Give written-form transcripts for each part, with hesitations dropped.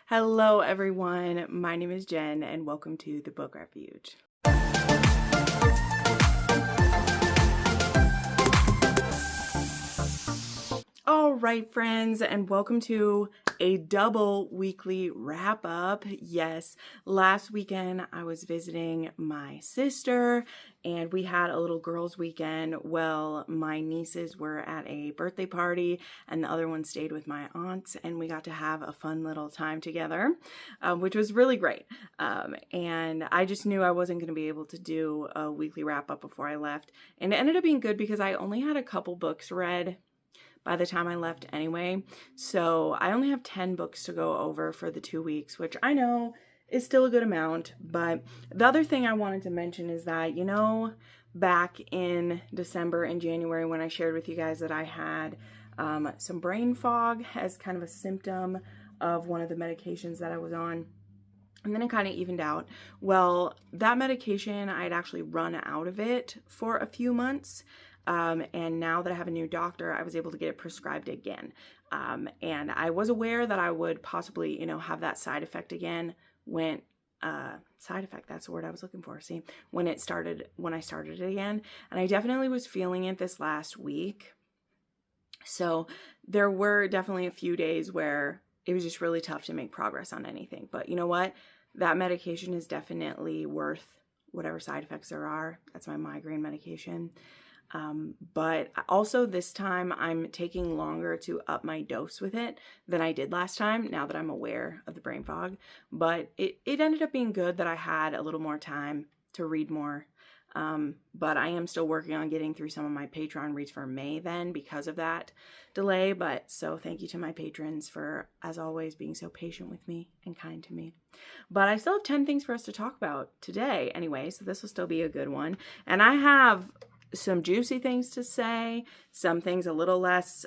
Hello everyone, my name is Jen and welcome to the Book Refuge. All right, friends, and welcome to a double weekly wrap up. Yes, last weekend I was visiting my sister and we had a little girls' weekend. Well, my nieces were at a birthday party and the other one stayed with my aunts, and we got to have a fun little time together, which was really great. And I just knew I wasn't going to be able to do a weekly wrap up before I left. And it ended up being good because I only had a couple books read by the time I left anyway. So I only have 10 books to go over for the 2 weeks, which I know is still a good amount. But the other thing I wanted to mention is that, back in December and January when I shared with you guys that I had some brain fog as kind of a symptom of one of the medications that I was on. And then it kind of evened out. Well, that medication, I had actually run out of it for a few months. And now that I have a new doctor, I was able to get it prescribed again. And I was aware that I would possibly, have that side effect again when, side effect, that's the word I was looking for. See, when I started it again. And I definitely was feeling it this last week. So there were definitely a few days where it was just really tough to make progress on anything. But you know what? That medication is definitely worth whatever side effects there are. That's my migraine medication. But also this time I'm taking longer to up my dose with it than I did last time, now that I'm aware of the brain fog. But it ended up being good that I had a little more time to read more. But I am still working on getting through some of my Patreon reads for May then because of that delay. But so thank you to my patrons for, as always, being so patient with me and kind to me. But I still have 10 things for us to talk about today anyway, so this will still be a good one. And I have some juicy things to say, some things a little less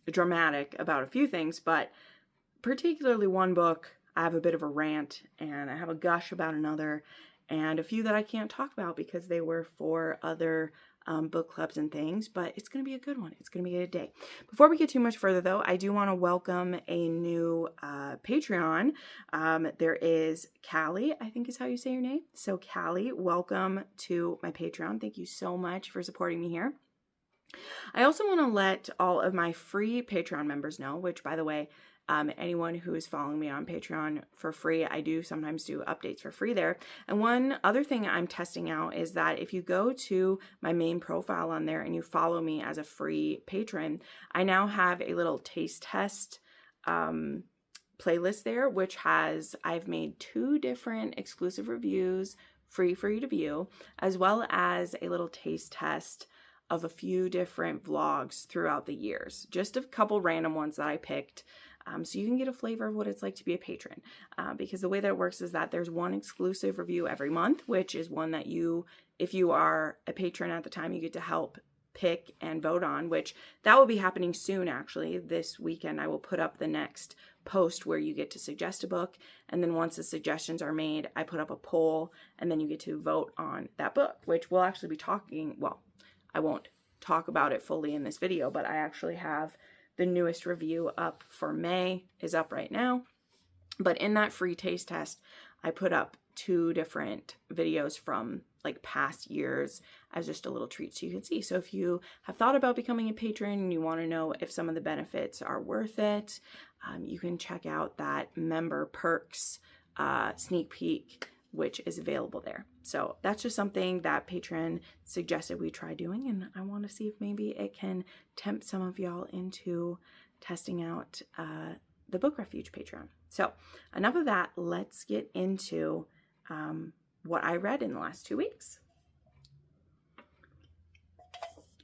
dramatic about a few things, but particularly one book, I have a bit of a rant and I have a gush about another, and a few that I can't talk about because they were for other book clubs and things, but it's going to be a good one. It's going to be a good day. Before we get too much further though, I do want to welcome a new Patreon. There is Callie, I think is how you say your name. So Callie, welcome to my Patreon. Thank you so much for supporting me here. I also want to let all of my free Patreon members know, which by the way, anyone who is following me on Patreon for free, I do sometimes do updates for free there. And one other thing I'm testing out is that if you go to my main profile on there and you follow me as a free patron, I now have a little taste test playlist there, which I've made 2 different exclusive reviews free for you to view, as well as a little taste test of a few different vlogs throughout the years. Just a couple random ones that I picked. So you can get a flavor of what it's like to be a patron. Because the way that it works is that there's one exclusive review every month, which is one that if you are a patron at the time, you get to help pick and vote on, which that will be happening soon actually. This weekend I will put up the next post where you get to suggest a book, and then once the suggestions are made, I put up a poll, and then you get to vote on that book, which we'll actually be talking, well, I won't talk about it fully in this video, but I actually have the newest review up for May, is up right now. But in that free taste test, I put up 2 different videos from like past years as just a little treat so you can see. So if you have thought about becoming a patron and you want to know if some of the benefits are worth it, you can check out that member perks sneak peek, which is available there. So that's just something that Patreon suggested we try doing, and I want to see if maybe it can tempt some of y'all into testing out the Book Refuge Patreon. So enough of that, let's get into what I read in the last 2 weeks.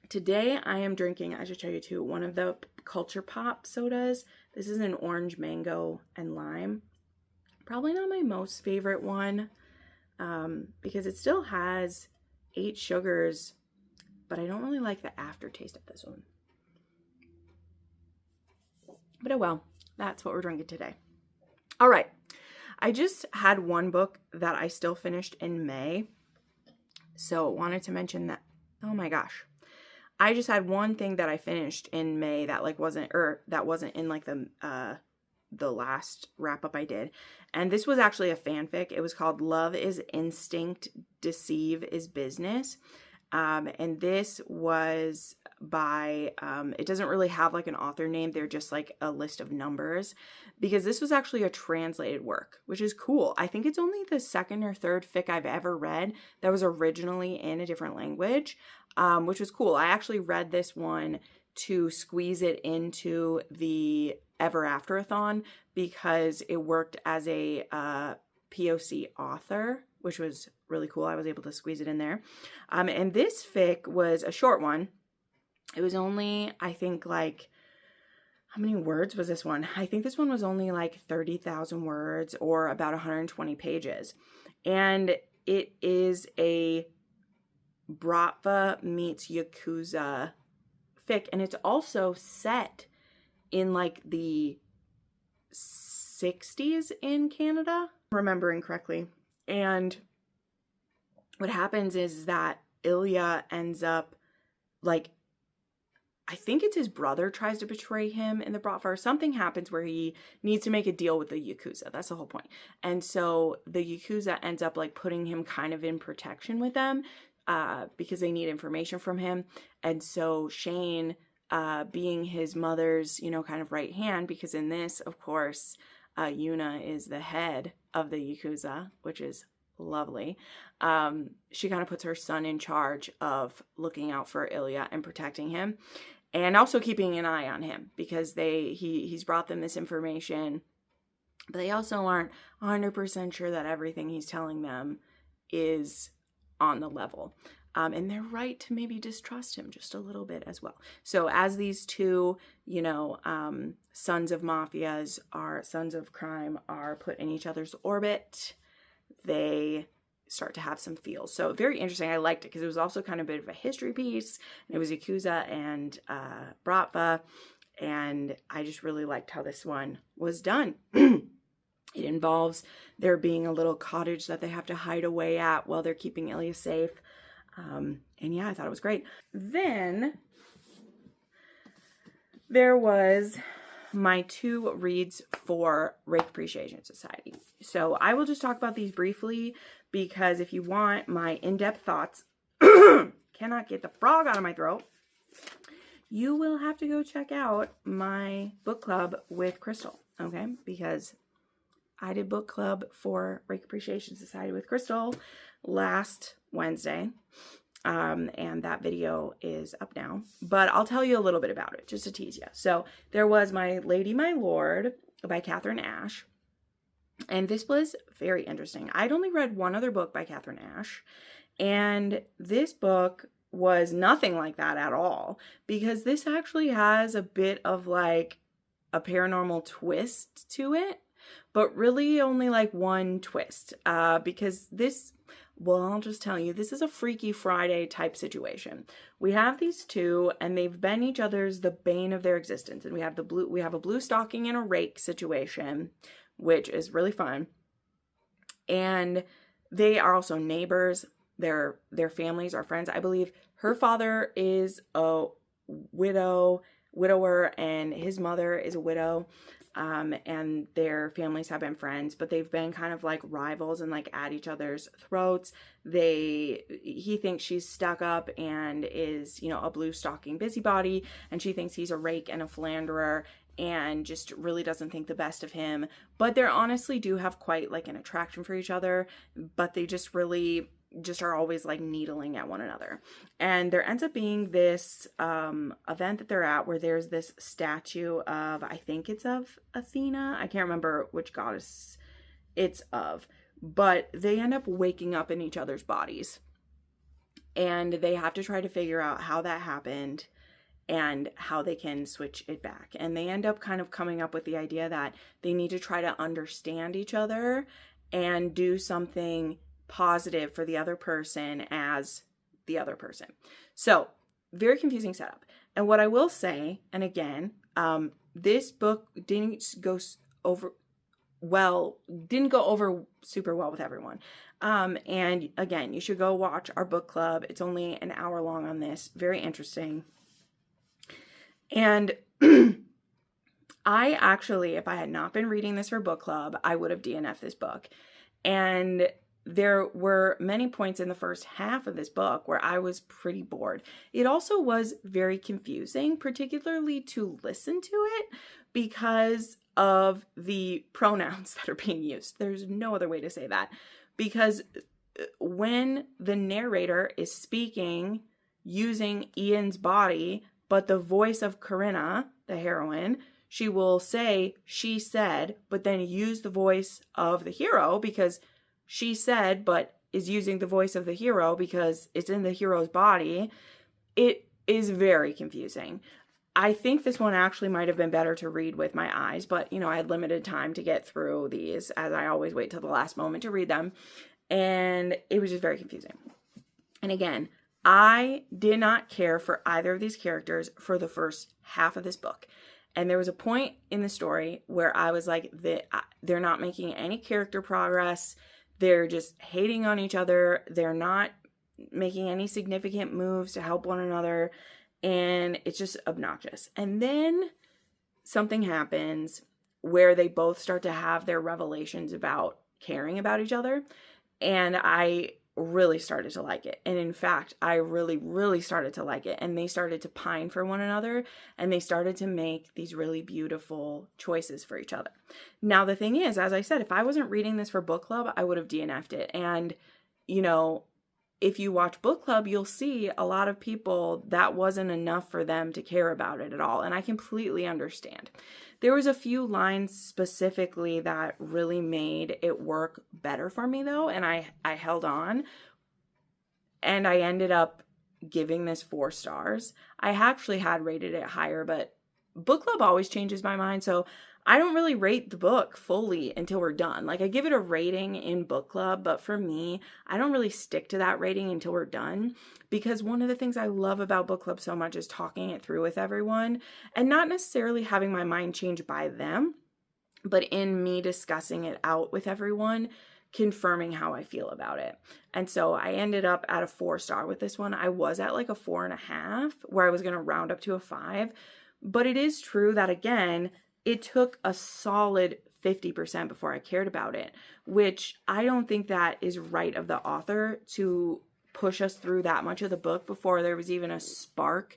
Today I am drinking, I should show you too, one of the Culture Pop sodas. This is an orange, mango, and lime. Probably not my most favorite one because it still has 8 sugars, but I don't really like the aftertaste of this one. But oh well, that's what we're drinking today. All right, I just had one book that I still finished in May, so wanted to mention that. Oh my gosh, I just had one thing that I finished in May that wasn't in like the the last wrap up I did. And this was actually a fanfic. It was called Love is Instinct, Deceive is Business. And this was by, it doesn't really have like an author name. They're just like a list of numbers, because this was actually a translated work, which is cool. I think it's only the second or third fic I've ever read that was originally in a different language, which was cool. I actually read this one to squeeze it into the Ever After-a-thon because it worked as a POC author, which was really cool. I was able to squeeze it in there. And this fic was a short one. It was only, I think, like, how many words was this one? I think this one was only like 30,000 words or about 120 pages. And it is a Bratva meets Yakuza fic. And it's also set in like the 60s in Canada, remembering correctly. And what happens is that Ilya ends up, like, I think it's his brother tries to betray him in the Bratva, or something happens where he needs to make a deal with the Yakuza. That's the whole point. And so the Yakuza ends up like putting him kind of in protection with them because they need information from him. And so Shane, being his mother's, you know, kind of right hand, because in this, of course, Yuna is the head of the Yakuza, which is lovely. She kind of puts her son in charge of looking out for Ilya and protecting him, and also keeping an eye on him, because he's brought them this information, but they also aren't 100% sure that everything he's telling them is on the level. And they're right to maybe distrust him just a little bit as well. So as these two, you know, sons of mafias, sons of crime, are put in each other's orbit, they start to have some feels. So very interesting. I liked it because it was also kind of a bit of a history piece. And it was Yakuza and Bratva. And I just really liked how this one was done. It involves there being a little cottage that they have to hide away at while they're keeping Ilya safe. And yeah, I thought it was great. Then there was my 2 reads for Rake Appreciation Society. So I will just talk about these briefly, because if you want my in-depth thoughts, cannot get the frog out of my throat, you will have to go check out my book club with Crystal, okay? Because I did book club for Rake Appreciation Society with Crystal last Wednesday. And that video is up now, but I'll tell you a little bit about it just to tease you. So there was My Lady, My Lord by Catherine Ashe. And this was very interesting. I'd only read one other book by Catherine Ashe, and this book was nothing like that at all, because this actually has a bit of like a paranormal twist to it, but really only like one twist, because this, well, I'll just tell you, this is a Freaky Friday type situation. We have these two, and they've been each other's the bane of their existence. And we have a blue stocking and a rake situation, which is really fun. And they are also neighbors. Their families are friends. I believe her father is a widower, and his mother is a widow. And their families have been friends, but they've been kind of like rivals and like at each other's throats. He thinks she's stuck up and is, you know, a blue stocking busybody, and she thinks he's a rake and a philanderer and just really doesn't think the best of him. But they honestly do have quite like an attraction for each other, but they just really are always like needling at one another. And there ends up being this event that they're at where there's this statue of, I think it's of Athena. I can't remember which goddess it's of, but they end up waking up in each other's bodies, and they have to try to figure out how that happened and how they can switch it back. And they end up kind of coming up with the idea that they need to try to understand each other and do something positive for the other person as the other person. So very confusing setup. And what I will say, and again, this book didn't go over super well with everyone. And again, you should go watch our book club. It's only an hour long on this. Very interesting. And I actually, if I had not been reading this for book club, I would have DNF'd this book. And there were many points in the first half of this book where I was pretty bored. It also was very confusing, particularly to listen to it because of the pronouns that are being used. There's no other way to say that. Because when the narrator is speaking using Ian's body, but the voice of Corinna, the heroine, she will say, she said, but then use the voice of the hero because she said, but is using the voice of the hero because it's in the hero's body. It is very confusing. I think this one actually might have been better to read with my eyes, but I had limited time to get through these, as I always wait till the last moment to read them. And it was just very confusing. And again, I did not care for either of these characters for the first half of this book. And there was a point in the story where I was like, they're not making any character progress. They're just hating on each other. They're not making any significant moves to help one another. And it's just obnoxious. And then something happens where they both start to have their revelations about caring about each other. And I really started to like it. And in fact, I really, really started to like it. And they started to pine for one another. And they started to make these really beautiful choices for each other. Now, the thing is, as I said, if I wasn't reading this for book club, I would have DNF'd it. And, if you watch book club, you'll see a lot of people that wasn't enough for them to care about it at all. And I completely understand. There was a few lines specifically that really made it work better for me though. And I held on and I ended up giving this 4 stars. I actually had rated it higher, but book club always changes my mind. So I don't really rate the book fully until we're done. Like I give it a rating in book club, but for me, I don't really stick to that rating until we're done because one of the things I love about book club so much is talking it through with everyone and not necessarily having my mind change by them, but in me discussing it out with everyone, confirming how I feel about it. And so I ended up at a 4-star with this one. I was at like a 4.5 where I was going to round up to a 5, but it is true that again, it took a solid 50% before I cared about it, which I don't think that is right of the author to push us through that much of the book before there was even a spark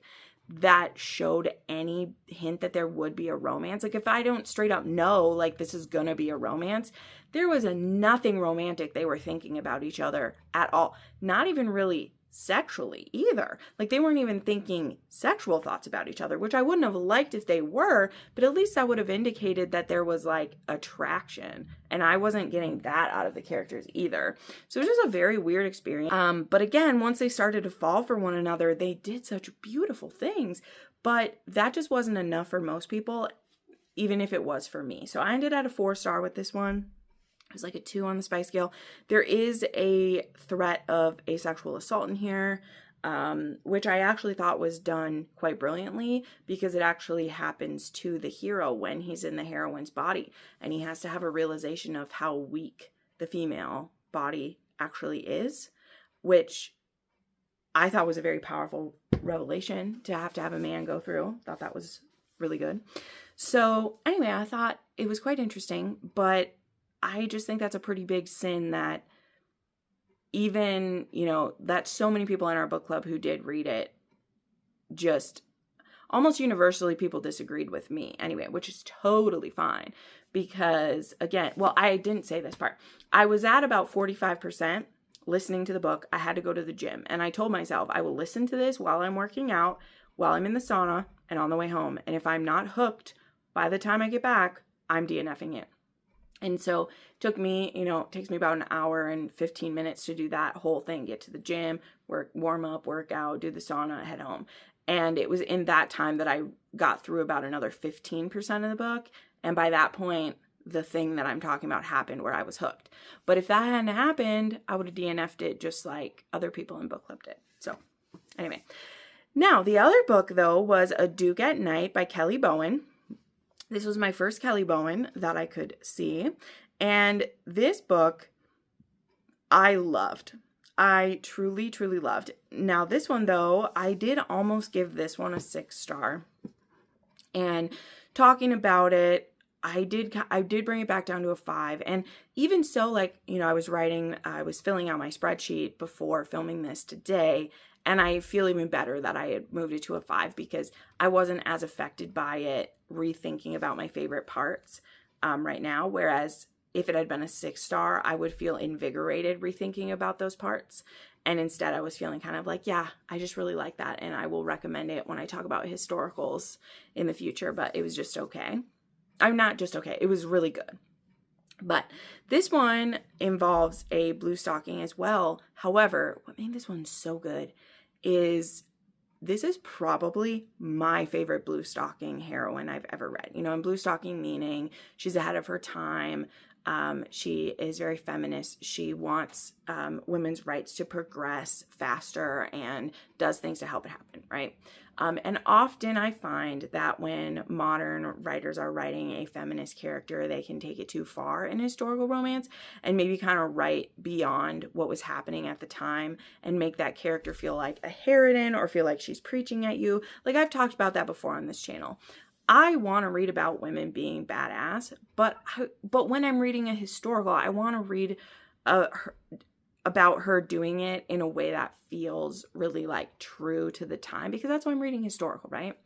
that showed any hint that there would be a romance. Like if I don't straight up know like this is gonna be a romance, there was nothing romantic they were thinking about each other at all. Not even really sexually either. Like they weren't even thinking sexual thoughts about each other, which I wouldn't have liked if they were, but at least that would have indicated that there was like attraction, and I wasn't getting that out of the characters either. So it was just a very weird experience. But again, once they started to fall for one another, they did such beautiful things, but that just wasn't enough for most people, even if it was for me. So I ended at a 4-star with this one. It was like a 2 on the spice scale. There is a threat of asexual assault in here, which I actually thought was done quite brilliantly because it actually happens to the hero when he's in the heroine's body. And he has to have a realization of how weak the female body actually is, which I thought was a very powerful revelation to have a man go through. Thought that was really good. So anyway, I thought it was quite interesting, but I just think that's a pretty big sin that even, that so many people in our book club who did read it, just almost universally people disagreed with me anyway, which is totally fine because again, well, I didn't say this part. I was at about 45% listening to the book. I had to go to the gym and I told myself I will listen to this while I'm working out, while I'm in the sauna and on the way home. And if I'm not hooked by the time I get back, I'm DNFing it. And so it took me, it takes me about an hour and 15 minutes to do that whole thing, get to the gym, warm up, work out, do the sauna, head home. And it was in that time that I got through about another 15% of the book. And by that point, the thing that I'm talking about happened where I was hooked. But if that hadn't happened, I would have DNF'd it just like other people in book club did. So anyway, now the other book though was A Duke at Night by Kelly Bowen. This was my first Kelly Bowen that I could see. And this book, I loved. I truly, truly loved. Now, this one, though, I did almost give this one a 6-star. And talking about it, I did bring it back down to a 5. And even so, like, you know, I was filling out my spreadsheet before filming this today, and I feel even better that I had moved it to a 5 because I wasn't as affected by it rethinking about my favorite parts right now. Whereas if it had been a 6-star, I would feel invigorated rethinking about those parts. And instead I was feeling kind of like, yeah, I just really like that, and I will recommend it when I talk about historicals in the future. But it was just okay. I'm not just okay. It was really good. But this one involves a blue stocking as well. However, what made this one so good is this is probably my favorite blue stocking heroine I've ever read. You know, and blue stocking meaning she's ahead of her time. She is very feminist. She wants women's rights to progress faster and does things to help it happen, right? And often I find that when modern writers are writing a feminist character, they can take it too far in historical romance and maybe kind of write beyond what was happening at the time and make that character feel like a harridan or feel like she's preaching at you. Like I've talked about that before on this channel. I want to read about women being badass, but when I'm reading a historical, I want to read about her doing it in a way that feels really like true to the time, because that's why I'm reading historical, right?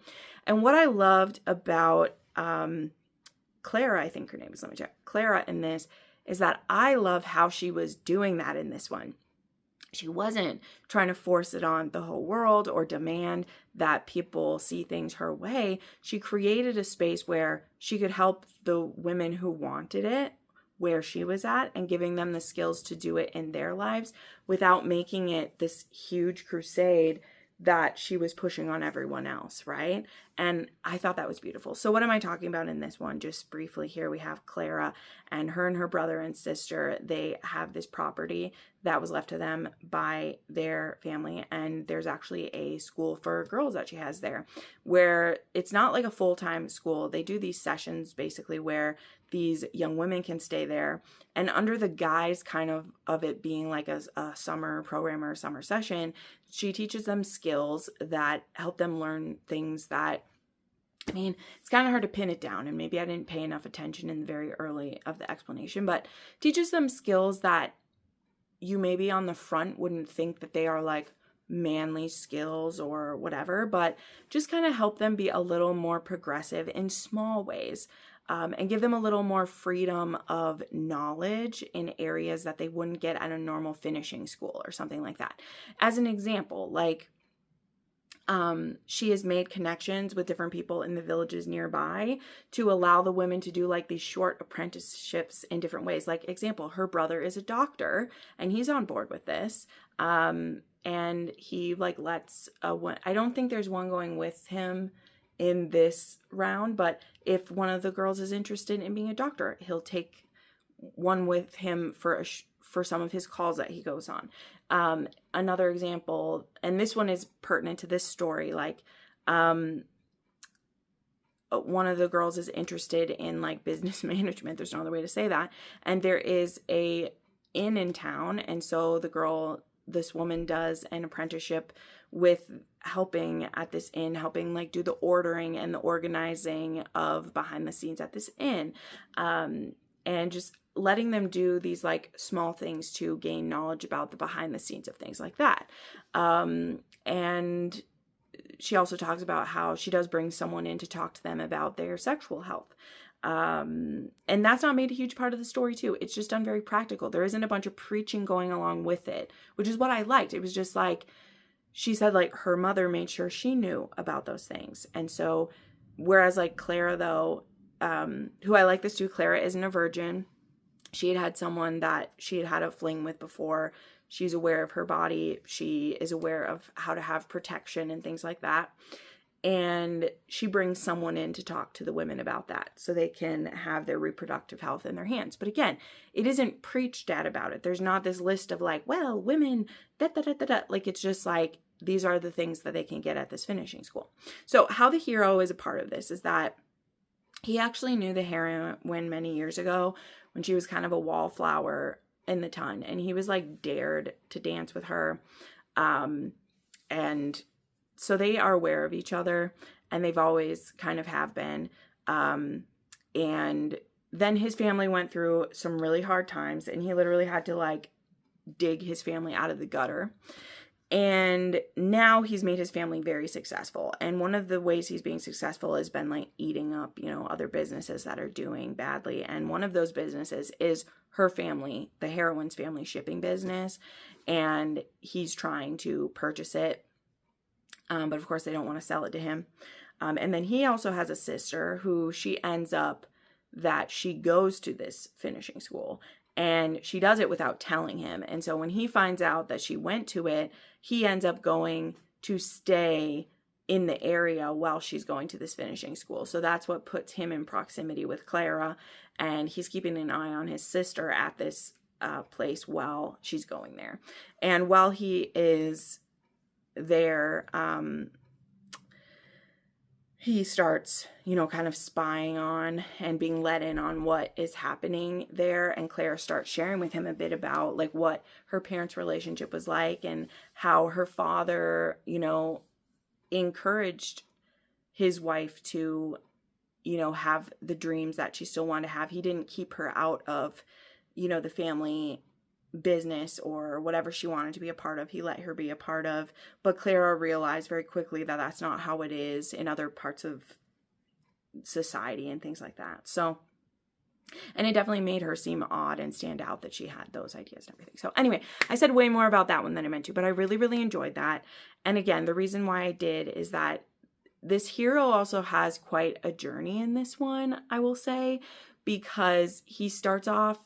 And what I loved about Clara, I think her name is, let me check, Clara in this, is that I love how she was doing that in this one. She wasn't trying to force it on the whole world or demand that people see things her way. She created a space where she could help the women who wanted it where she was at and giving them the skills to do it in their lives without making it this huge crusade that she was pushing on everyone else, right? And I thought that was beautiful. So what am I talking about in this one? Just briefly here, we have Clara and her brother and sister. They have this property that was left to them by their family, and there's actually a school for girls that she has there where it's not like a full-time school. They do these sessions basically where these young women can stay there, and under the guise kind of it being like a summer program or a summer session, she teaches them skills that help them learn things that, I mean, it's kind of hard to pin it down, and maybe I didn't pay enough attention in the very early of the explanation, but teaches them skills that you maybe on the front wouldn't think that they are like manly skills or whatever, but just kind of help them be a little more progressive in small ways, and give them a little more freedom of knowledge in areas that they wouldn't get at a normal finishing school or something like that. As an example, like she has made connections with different people in the villages nearby to allow the women to do like these short apprenticeships in different ways. Like example, her brother is a doctor and he's on board with this. And he like lets I don't think there's one going with him in this round, but if one of the girls is interested in being a doctor, he'll take one with him for some of his calls that he goes on. Another example, and this one is pertinent to this story, like one of the girls is interested in like business management. There's no other way to say that. And there is a inn in town. And so this woman does an apprenticeship with helping at this inn, helping like do the ordering and the organizing of behind the scenes at this inn. And just letting them do these like small things to gain knowledge about the behind the scenes of things like that. And she also talks about how she does bring someone in to talk to them about their sexual health. And that's not made a huge part of the story too. It's just done very practical. There isn't a bunch of preaching going along with it, which is what I liked. It was just like, she said like her mother made sure she knew about those things. And so, whereas like Clara though, who I like this too, Clara isn't a virgin. She had had someone that she had had a fling with before. She's aware of her body. She is aware of how to have protection and things like that. And she brings someone in to talk to the women about that so they can have their reproductive health in their hands. But again, it isn't preached at about it. There's not this list of like, well, women, da-da-da-da-da. Like, it's just like, these are the things that they can get at this finishing school. So how the hero is a part of this is that he actually knew the heroine many years ago when she was kind of a wallflower in the ton. And he was like dared to dance with her. And so they are aware of each other, and they've always kind of have been. And then his family went through some really hard times, and he literally had to like dig his family out of the gutter. And now he's made his family very successful. And one of the ways he's being successful has been like eating up, you know, other businesses that are doing badly. And one of those businesses is her family, the heroine's family shipping business. And he's trying to purchase it. But of course they don't want to sell it to him. And then he also has a sister who she ends up that she goes to this finishing school. And she does it without telling him. And so when he finds out that she went to it, he ends up going to stay in the area while she's going to this finishing school. So that's what puts him in proximity with Clara. And he's keeping an eye on his sister at this place while she's going there. And while he is there, he starts, you know, kind of spying on and being let in on what is happening there. And Claire starts sharing with him a bit about like what her parents' relationship was like and how her father, you know, encouraged his wife to, you know, have the dreams that she still wanted to have. He didn't keep her out of, you know, the family business or whatever she wanted to be a part of. He let her be a part of, but Clara realized very quickly that that's not how it is in other parts of society and things like that. So, and it definitely made her seem odd and stand out that she had those ideas and everything. So anyway, I said way more about that one than I meant to, but I really, really enjoyed that. And again, the reason why I did is that this hero also has quite a journey in this one, I will say, because he starts off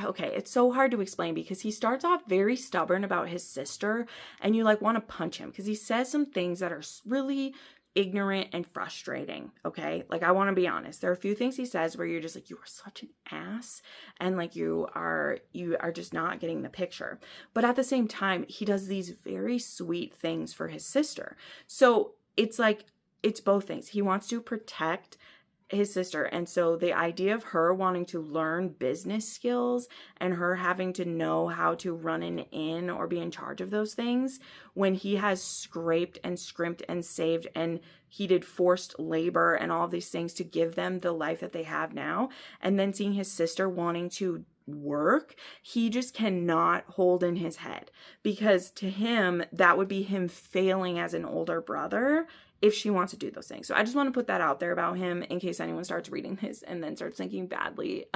okay, it's so hard to explain because he starts off very stubborn about his sister and you like want to punch him because he says some things that are really ignorant and frustrating, okay? Like, I want to be honest. There are a few things he says where you're just like, you are such an ass and like you are just not getting the picture. But at the same time, he does these very sweet things for his sister. So it's like, it's both things. He wants to protect his sister. And so the idea of her wanting to learn business skills and her having to know how to run an inn or be in charge of those things when he has scraped and scrimped and saved and he did forced labor and all these things to give them the life that they have now. And then seeing his sister wanting to work, he just cannot hold in his head because to him, that would be him failing as an older brother if she wants to do those things. So I just want to put that out there about him in case anyone starts reading this and then starts thinking badly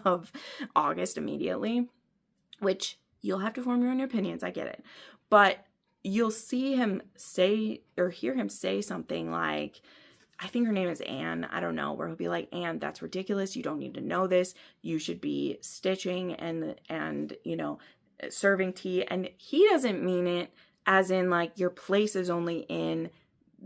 of August immediately, which you'll have to form your own opinions. I get it. But you'll see him say or hear him say something like, I think her name is Anne, I don't know, where he'll be like, Anne, that's ridiculous. You don't need to know this. You should be stitching and you know, serving tea. And he doesn't mean it as in like your place is only in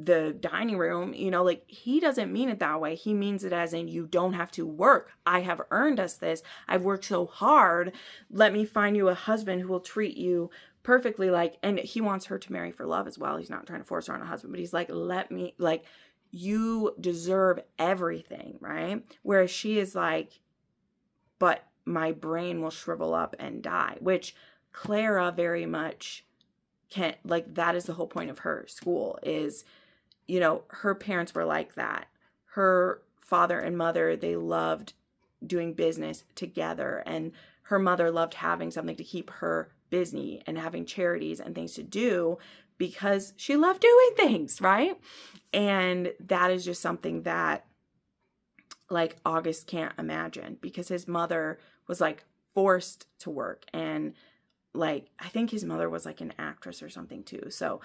the dining room, you know, like he doesn't mean it that way. He means it as in you don't have to work. I have earned us this. I've worked so hard. Let me find you a husband who will treat you perfectly. Like, and he wants her to marry for love as well. He's not trying to force her on a husband, but he's like, let me, like, you deserve everything, right? Whereas she is like, but my brain will shrivel up and die, which Clara very much can't, like, that is the whole point of her school is, you know, her parents were like that. Her father and mother, they loved doing business together. And her mother loved having something to keep her busy and having charities and things to do because she loved doing things, right? And that is just something that, like, August can't imagine because his mother was, like, forced to work. And, like, I think his mother was, like, an actress or something, too. So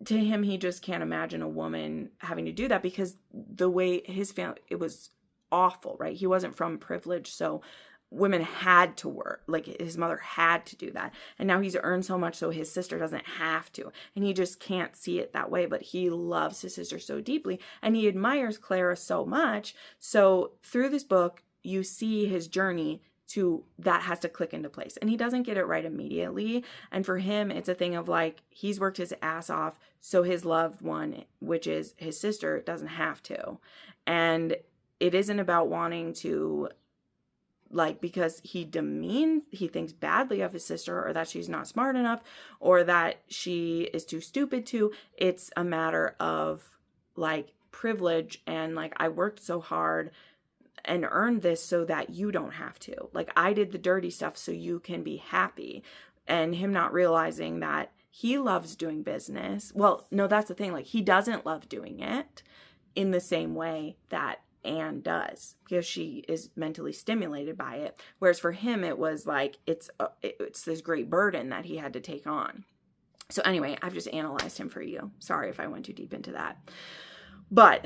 to him, he just can't imagine a woman having to do that because the way his family, it was awful, right? He wasn't from privilege, so women had to work. Like, his mother had to do that. And now he's earned so much so his sister doesn't have to. And he just can't see it that way, but he loves his sister so deeply. And he admires Clara so much. So through this book, you see his journey to that has to click into place. And he doesn't get it right immediately. And for him, it's a thing of like, he's worked his ass off so his loved one, which is his sister, doesn't have to. And it isn't about wanting to, like, because he thinks badly of his sister or that she's not smart enough or that she is too stupid to. It's a matter of, like, privilege and like I worked so hard and earned this so that you don't have to. Like I did the dirty stuff so you can be happy. And him not realizing that he loves doing business. Well, no, that's the thing. Like he doesn't love doing it in the same way that Anne does, because she is mentally stimulated by it. Whereas for him, it was like, it's this great burden that he had to take on. So anyway, I've just analyzed him for you. Sorry if I went too deep into that. But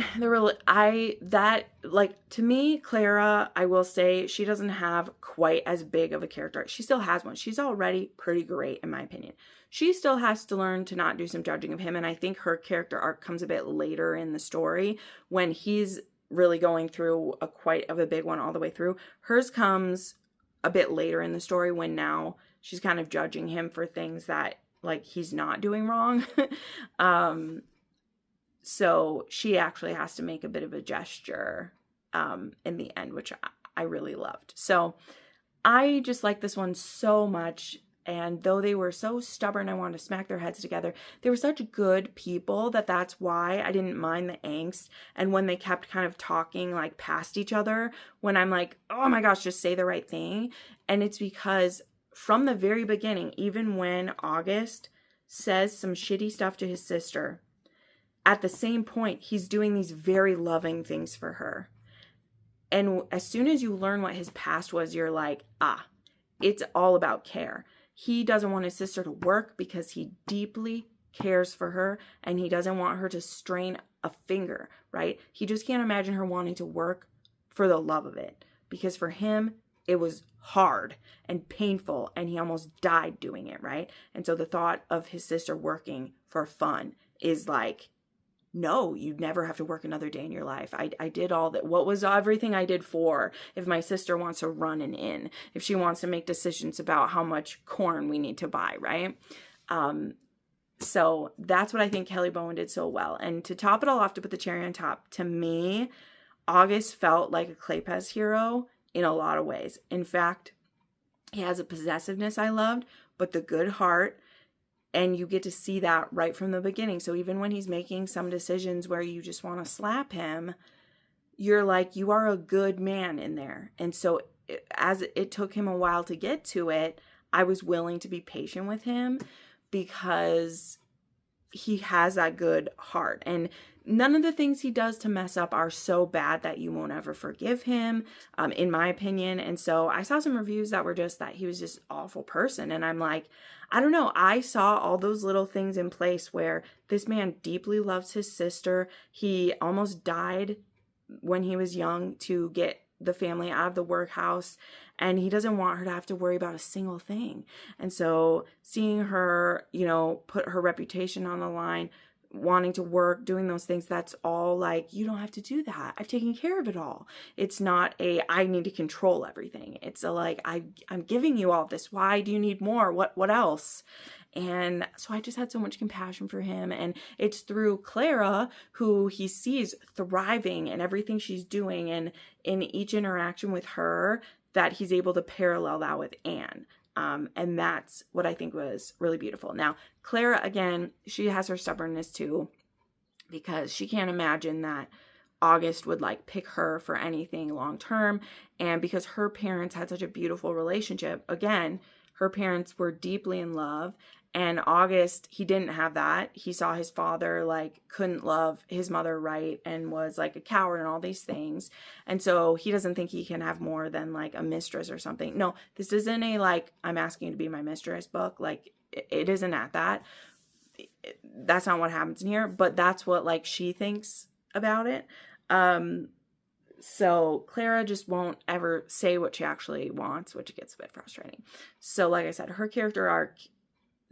to me, Clara, I will say she doesn't have quite as big of a character. She still has one. She's already pretty great, in my opinion. She still has to learn to not do some judging of him. And I think her character arc comes a bit later in the story when he's really going through quite a big one all the way through. Hers comes a bit later in the story when now she's kind of judging him for things that like he's not doing wrong. So she actually has to make a bit of a gesture in the end, which I really loved. So I just like this one so much. And though they were so stubborn, I wanted to smack their heads together. They were such good people that's why I didn't mind the angst. And when they kept kind of talking like past each other, when I'm like, oh my gosh, just say the right thing. And it's because from the very beginning, even when August says some shitty stuff to his sister, at the same point, he's doing these very loving things for her. And as soon as you learn what his past was, you're like, it's all about care. He doesn't want his sister to work because he deeply cares for her and he doesn't want her to strain a finger, right? He just can't imagine her wanting to work for the love of it, because for him, it was hard and painful and he almost died doing it, right? And so the thought of his sister working for fun is like, no, you'd never have to work another day in your life. I did all that. What was everything I did for? If my sister wants to run an inn, if she wants to make decisions about how much corn we need to buy, right? So that's what I think Kelly Bowen did so well. And to top it all off, to put the cherry on top, to me, August felt like a Kleypas hero in a lot of ways. In fact, he has a possessiveness I loved, but the good heart. And you get to see that right from the beginning. So even when he's making some decisions where you just want to slap him, you're like, you are a good man in there. And so as it took him a while to get to it, I was willing to be patient with him because he has that good heart. And none of the things he does to mess up are so bad that you won't ever forgive him, in my opinion. And so I saw some reviews that were just that he was just an awful person. And I'm like, I don't know. I saw all those little things in place where this man deeply loves his sister. He almost died when he was young to get the family out of the workhouse, and he doesn't want her to have to worry about a single thing. And so seeing her, put her reputation on the line, wanting to work, doing those things, that's all like, you don't have to do that. I've taken care of it all. It's not I need to control everything. It's like, I'm giving you all this. Why do you need more? What else? And so I just had so much compassion for him. And it's through Clara, who he sees thriving in everything she's doing, and in each interaction with her, that he's able to parallel that with Anne. And that's what I think was really beautiful. Now, Clara, again, she has her stubbornness too, because she can't imagine that August would like pick her for anything long term. And because her parents had such a beautiful relationship, again, her parents were deeply in love. And August, he didn't have that. He saw his father like couldn't love his mother right and was like a coward and all these things. And so he doesn't think he can have more than like a mistress or something. No, this isn't a like, I'm asking you to be my mistress book. Like it isn't at that. That's not what happens in here, but that's what like she thinks about it. So Clara just won't ever say what she actually wants, which gets a bit frustrating. So like I said, her character arc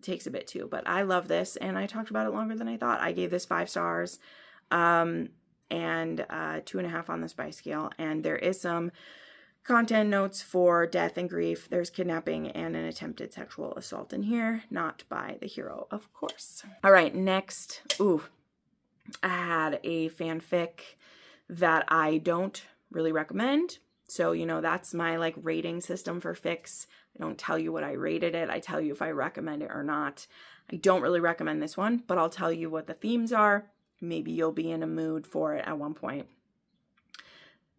takes a bit too, but I love this, and I talked about it longer than I thought. I gave this 5 stars, and 2.5 on the spice scale, and there is some content notes for death and grief. There's kidnapping and an attempted sexual assault in here, not by the hero, of course. All right, next, I had a fanfic that I don't really recommend. So, that's my like rating system for fics. I don't tell you what I rated it. I tell you if I recommend it or not. I don't really recommend this one, but I'll tell you what the themes are. maybe you'll be in a mood for it at one point.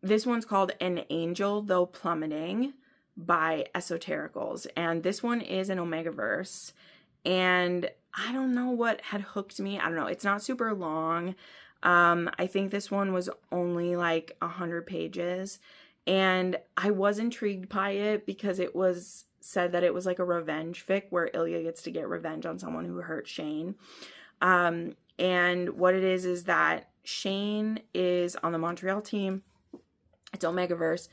This one's called An Angel Though Plummeting by Esotericals. And this one is an Omegaverse. And I don't know what had hooked me. I don't know. It's not super long. I think this one was only like 100 pages. And I was intrigued by it because it was said that it was like a revenge fic where Ilya gets to get revenge on someone who hurt Shane. And what it is that Shane is on the Montreal team. It's Omegaverse.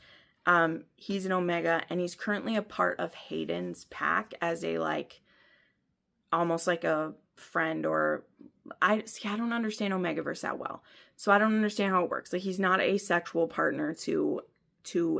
He's an Omega, and he's currently a part of Hayden's pack as a, like, almost like a friend, or I don't understand Omegaverse that well. So I don't understand how it works. Like, he's not a sexual partner to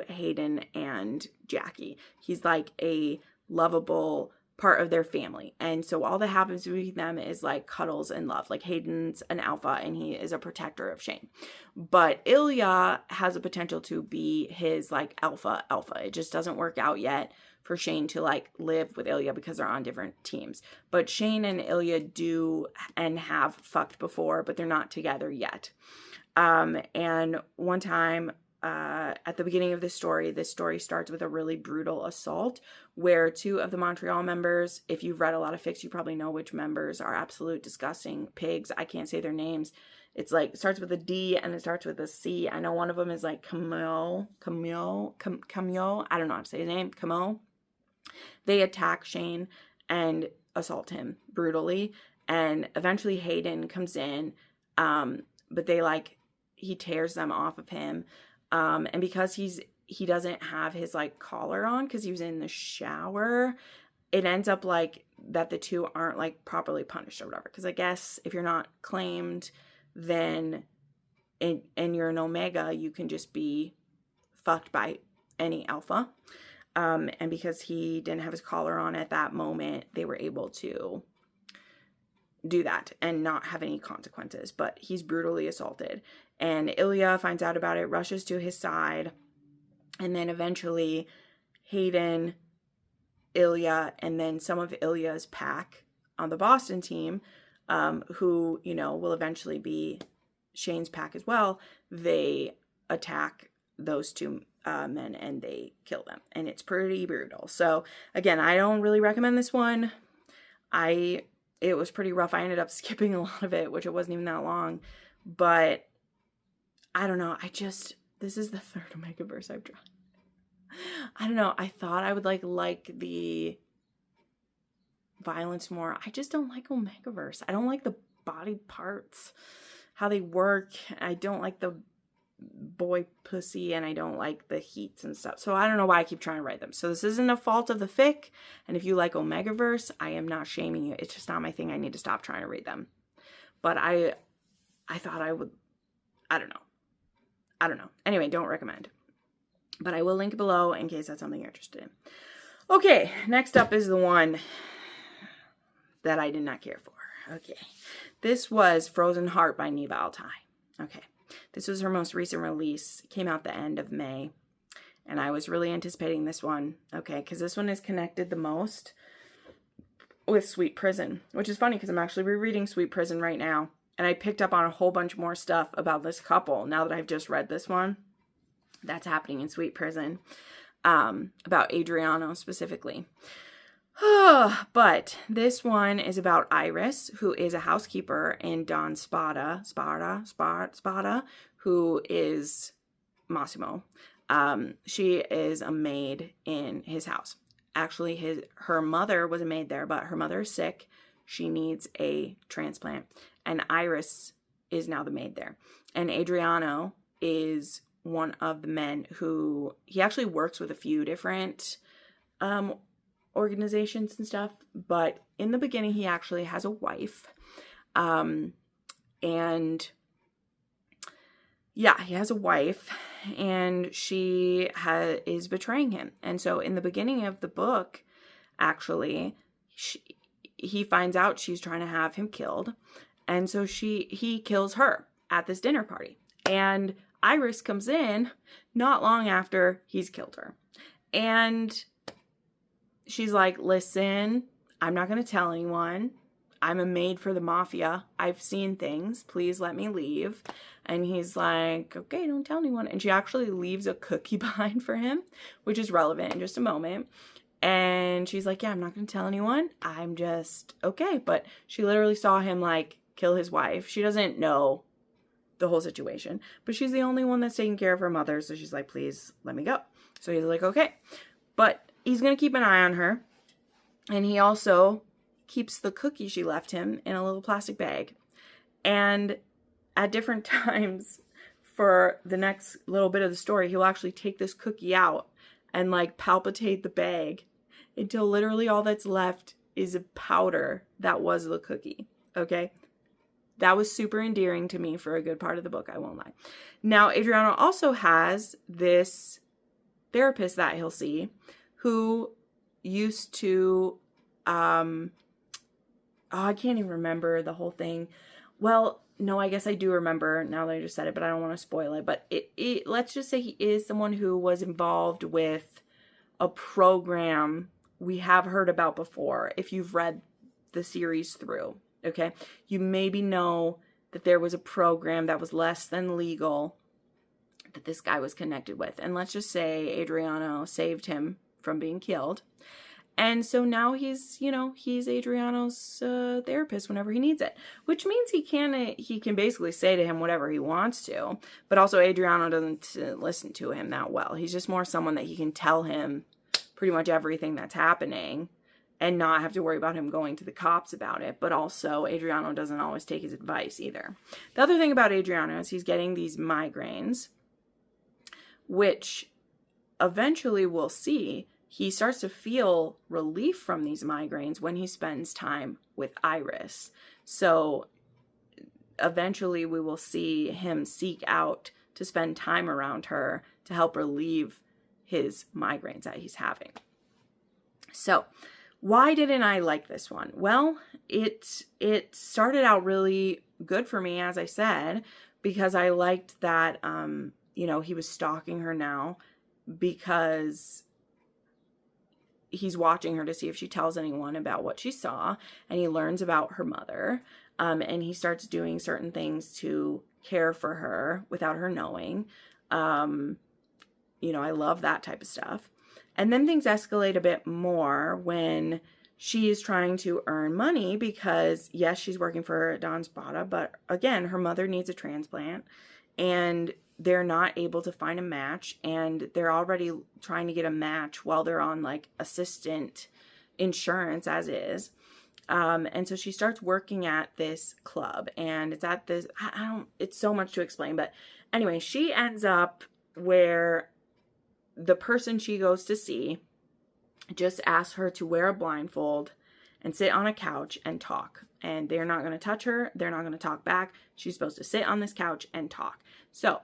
Hayden and Jackie. He's like a lovable part of their family. And so all that happens between them is like cuddles and love. Like, Hayden's an alpha and he is a protector of Shane. But Ilya has a potential to be his like alpha. It just doesn't work out yet for Shane to like live with Ilya because they're on different teams. But Shane and Ilya do and have fucked before, but they're not together yet. And one time, at the beginning of this story starts with a really brutal assault where two of the Montreal members, if you've read a lot of fics, you probably know which members are absolute disgusting pigs. I can't say their names. It's like, it starts with a D and it starts with a C. I know one of them is like Camille. I don't know how to say his name. Camille. They attack Shane and assault him brutally. And eventually Hayden comes in, but he tears them off of him. And because he doesn't have his like collar on because he was in the shower, it ends up like that the two aren't like properly punished or whatever. Because I guess if you're not claimed, then and you're an Omega, you can just be fucked by any alpha. And because he didn't have his collar on at that moment, they were able to do that and not have any consequences. But he's brutally assaulted. And Ilya finds out about it, rushes to his side. And then eventually Hayden, Ilya, and then some of Ilya's pack on the Boston team, who, you know, will eventually be Shane's pack as well, they attack those two men and they kill them. And it's pretty brutal. So, again, I don't really recommend this one. It was pretty rough. I ended up skipping a lot of it, which it wasn't even that long. But I don't know. This is the third Omegaverse I've tried. I don't know. I thought I would like the violence more. I just don't like Omegaverse. I don't like the body parts, how they work. I don't like the boy pussy, and I don't like the heats and stuff. So I don't know why I keep trying to write them. So this isn't a fault of the fic. And if you like Omegaverse, I am not shaming you. It's just not my thing. I need to stop trying to read them. But I thought I would. I don't know. Anyway, don't recommend. But I will link below in case that's something you're interested in. Okay, next up is the one that I did not care for. Okay. This was Frozen Heart by Neva Altai. Okay. This was her most recent release. It came out the end of May. And I was really anticipating this one. Okay, because this one is connected the most with Sweet Prison. Which is funny because I'm actually rereading Sweet Prison right now. And I picked up on a whole bunch more stuff about this couple now that I've just read this one. That's happening in Sweet Prison. About Adriano specifically. But this one is about Iris, who is a housekeeper in Don Spada, who is Massimo. She is a maid in his house. Actually, her mother was a maid there, but her mother is sick. She needs a transplant. And Iris is now the maid there. And Adriano is one of the men who, he actually works with a few different organizations and stuff. But in the beginning, he actually has a wife. And yeah, he has a wife. And she is betraying him. And so in the beginning of the book, actually, he finds out she's trying to have him killed. And so he kills her at this dinner party. And Iris comes in not long after he's killed her. And she's like, listen, I'm not going to tell anyone. I'm a maid for the Mafia. I've seen things. Please let me leave. And he's like, okay, don't tell anyone. And she actually leaves a cookie behind for him, which is relevant in just a moment. And she's like, yeah, I'm not going to tell anyone. I'm just okay. But she literally saw him like kill his wife. She doesn't know the whole situation, but she's the only one that's taking care of her mother. So she's like, please let me go. So he's like, okay. But he's going to keep an eye on her. And he also keeps the cookie she left him in a little plastic bag. And at different times for the next little bit of the story, he'll actually take this cookie out and like palpitate the bag until literally all that's left is a powder that was the cookie. Okay. That was super endearing to me for a good part of the book, I won't lie. Now, Adriano also has this therapist that he'll see who used to, I can't even remember the whole thing. Well, no, I guess I do remember now that I just said it, but I don't want to spoil it. But let's just say he is someone who was involved with a program we have heard about before, if you've read the series through. Okay, you maybe know that there was a program that was less than legal that this guy was connected with. And let's just say Adriano saved him from being killed. And so now he's Adriano's therapist whenever he needs it, which means he can basically say to him whatever he wants to. But also Adriano doesn't listen to him that well. He's just more someone that he can tell him pretty much everything that's happening and not have to worry about him going to the cops about it. But also, Adriano doesn't always take his advice either. The other thing about Adriano is he's getting these migraines, which eventually we'll see he starts to feel relief from these migraines when he spends time with Iris. So eventually we will see him seek out to spend time around her to help relieve his migraines that he's having. So why didn't I like this one? Well, it started out really good for me, as I said, because I liked that, he was stalking her now because he's watching her to see if she tells anyone about what she saw, and he learns about her mother, and he starts doing certain things to care for her without her knowing. I love that type of stuff. And then things escalate a bit more when she is trying to earn money because, yes, she's working for Don Spada, but again, her mother needs a transplant and they're not able to find a match, and they're already trying to get a match while they're on like assistant insurance as is. And so she starts working at this club, and it's at this, it's so much to explain, but anyway, she ends up where the person she goes to see just asks her to wear a blindfold and sit on a couch and talk. And they're not going to touch her. They're not going to talk back. She's supposed to sit on this couch and talk. So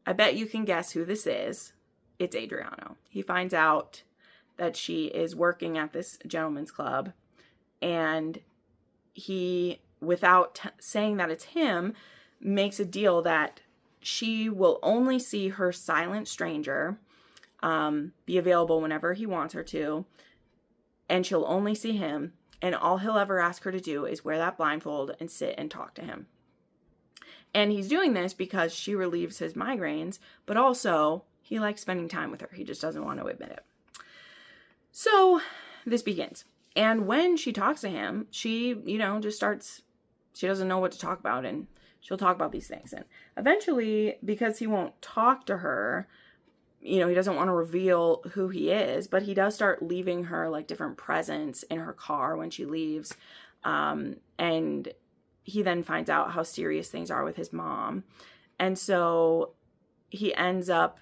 I bet you can guess who this is. It's Adriano. He finds out that she is working at this gentleman's club, and he, without saying that it's him, makes a deal that she will only see her silent stranger, be available whenever he wants her to, and she'll only see him, and all he'll ever ask her to do is wear that blindfold and sit and talk to him. And he's doing this because she relieves his migraines, but also he likes spending time with her. He just doesn't want to admit it. So this begins. And when she talks to him, she, just starts, she doesn't know what to talk about, and she'll talk about these things. And eventually, because he won't talk to her, he doesn't want to reveal who he is, but he does start leaving her like different presents in her car when she leaves. And he then finds out how serious things are with his mom. And so he ends up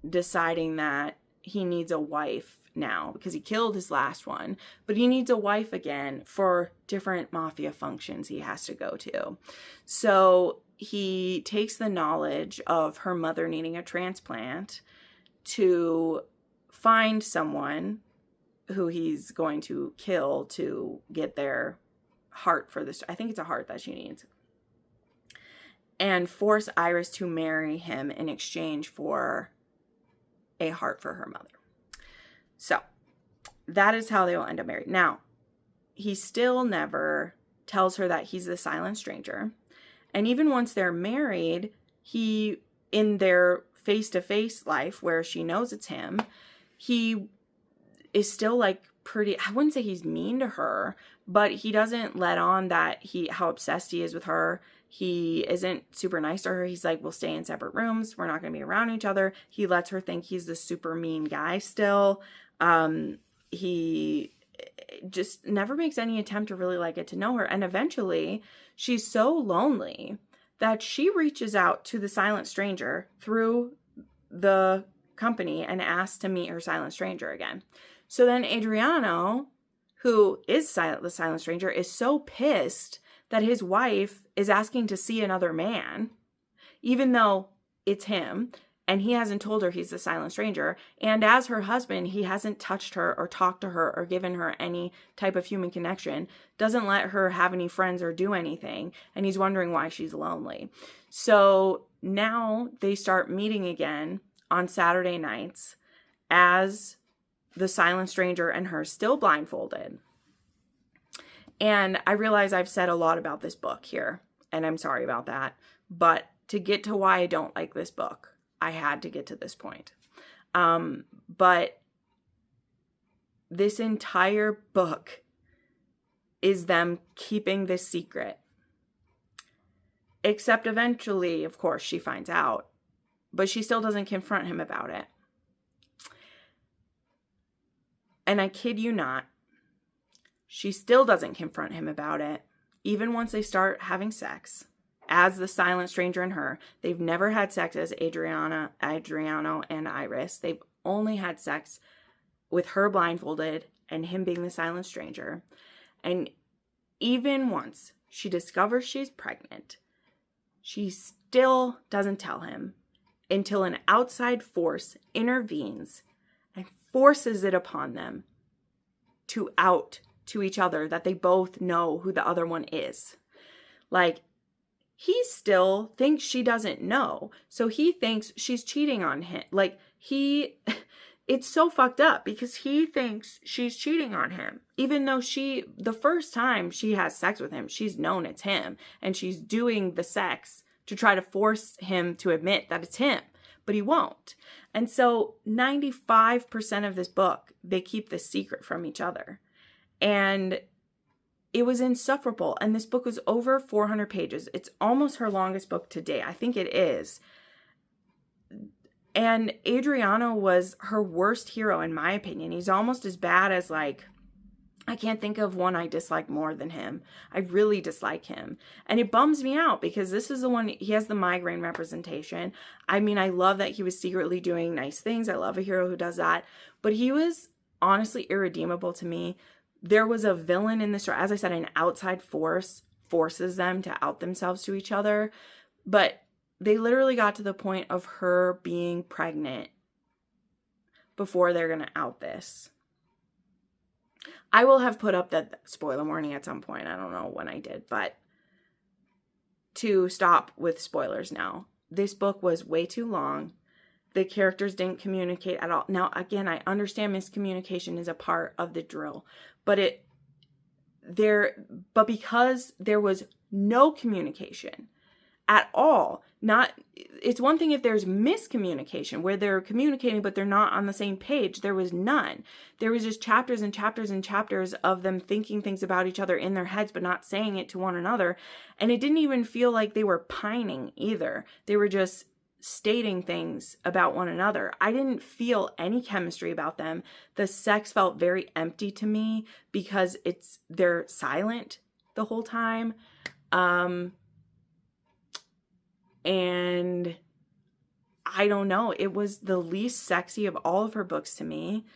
deciding that he needs a wife now because he killed his last one, but he needs a wife again for different mafia functions he has to go to. So he takes the knowledge of her mother needing a transplant to find someone who he's going to kill to get their heart for this. I think it's a heart that she needs. And force Iris to marry him in exchange for a heart for her mother. So that is how they will end up married. Now, he still never tells her that he's the silent stranger. And even once they're married, he, in their face-to-face life where she knows it's him, he is still like pretty, I wouldn't say he's mean to her, but he doesn't let on that how obsessed he is with her. He isn't super nice to her. He's like, we'll stay in separate rooms. We're not going to be around each other. He lets her think he's the super mean guy still. He just never makes any attempt to really like get to know her. And eventually she's so lonely that she reaches out to the silent stranger through the company and asks to meet her silent stranger again. So then Adriano, who is the silent stranger, is so pissed that his wife is asking to see another man, even though it's him, and he hasn't told her he's the silent stranger. And as her husband, he hasn't touched her or talked to her or given her any type of human connection, doesn't let her have any friends or do anything, and he's wondering why she's lonely. So now they start meeting again on Saturday nights as the silent stranger and her still blindfolded. And I realize I've said a lot about this book here, and I'm sorry about that. But to get to why I don't like this book, I had to get to this point. But this entire book is them keeping this secret. Except eventually, of course, she finds out. But she still doesn't confront him about it. And I kid you not, she still doesn't confront him about it, even once they start having sex, as the silent stranger and her. They've never had sex as Adriano and Iris. They've only had sex with her blindfolded and him being the silent stranger. And even once she discovers she's pregnant, she still doesn't tell him until an outside force intervenes and forces it upon them to out to each other that they both know who the other one is. Like, he still thinks she doesn't know. So he thinks she's cheating on him. Like, it's so fucked up because he thinks she's cheating on him. Even though the first time she has sex with him, she's known it's him. And she's doing the sex to try to force him to admit that it's him. But he won't. And so 95% of this book, they keep this secret from each other. And it was insufferable. And this book was over 400 pages. It's almost her longest book to date. I think it is. And Adriano was her worst hero, in my opinion. He's almost as bad as, like, I can't think of one I dislike more than him. I really dislike him. And it bums me out because this is the one, he has the migraine representation. I mean, I love that he was secretly doing nice things. I love a hero who does that. But he was honestly irredeemable to me. There was a villain in this story. As I said, an outside force forces them to out themselves to each other. But they literally got to the point of her being pregnant before they're going to out this. I will have put up that spoiler warning at some point. I don't know when I did, but to stop with spoilers now. This book was way too long. The characters didn't communicate at all. Now, again, I understand miscommunication is a part of the drill, but because there was no communication at all, it's one thing if there's miscommunication where they're communicating but they're not on the same page. There was none. There was just chapters and chapters and chapters of them thinking things about each other in their heads but not saying it to one another. And it didn't even feel like they were pining either. They were just stating things about one another. I didn't feel any chemistry about them. The sex felt very empty to me because they're silent the whole time. And I don't know, it was the least sexy of all of her books to me.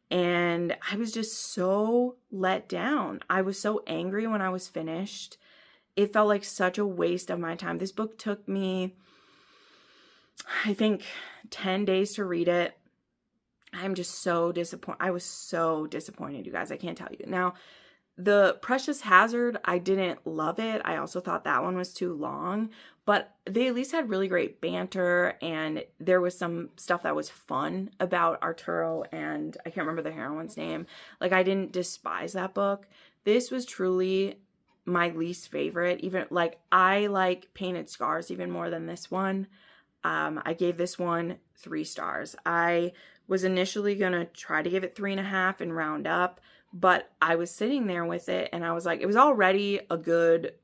And I was just so let down. I was so angry when I was finished. It felt like such a waste of my time. This book took me, I think, 10 days to read it. I'm just so disappointed. I was so disappointed, you guys. I can't tell you. Now, The Precious Hazard, I didn't love it. I also thought that one was too long, but they at least had really great banter, and there was some stuff that was fun about Arturo, and I can't remember the heroine's name. Like, I didn't despise that book. this was truly my least favorite. Even like, I like Painted Scars even more than this one. I gave this one 3 stars. I was initially gonna try to give it 3.5 and round up, but I was sitting there with it and I was like, it was already a good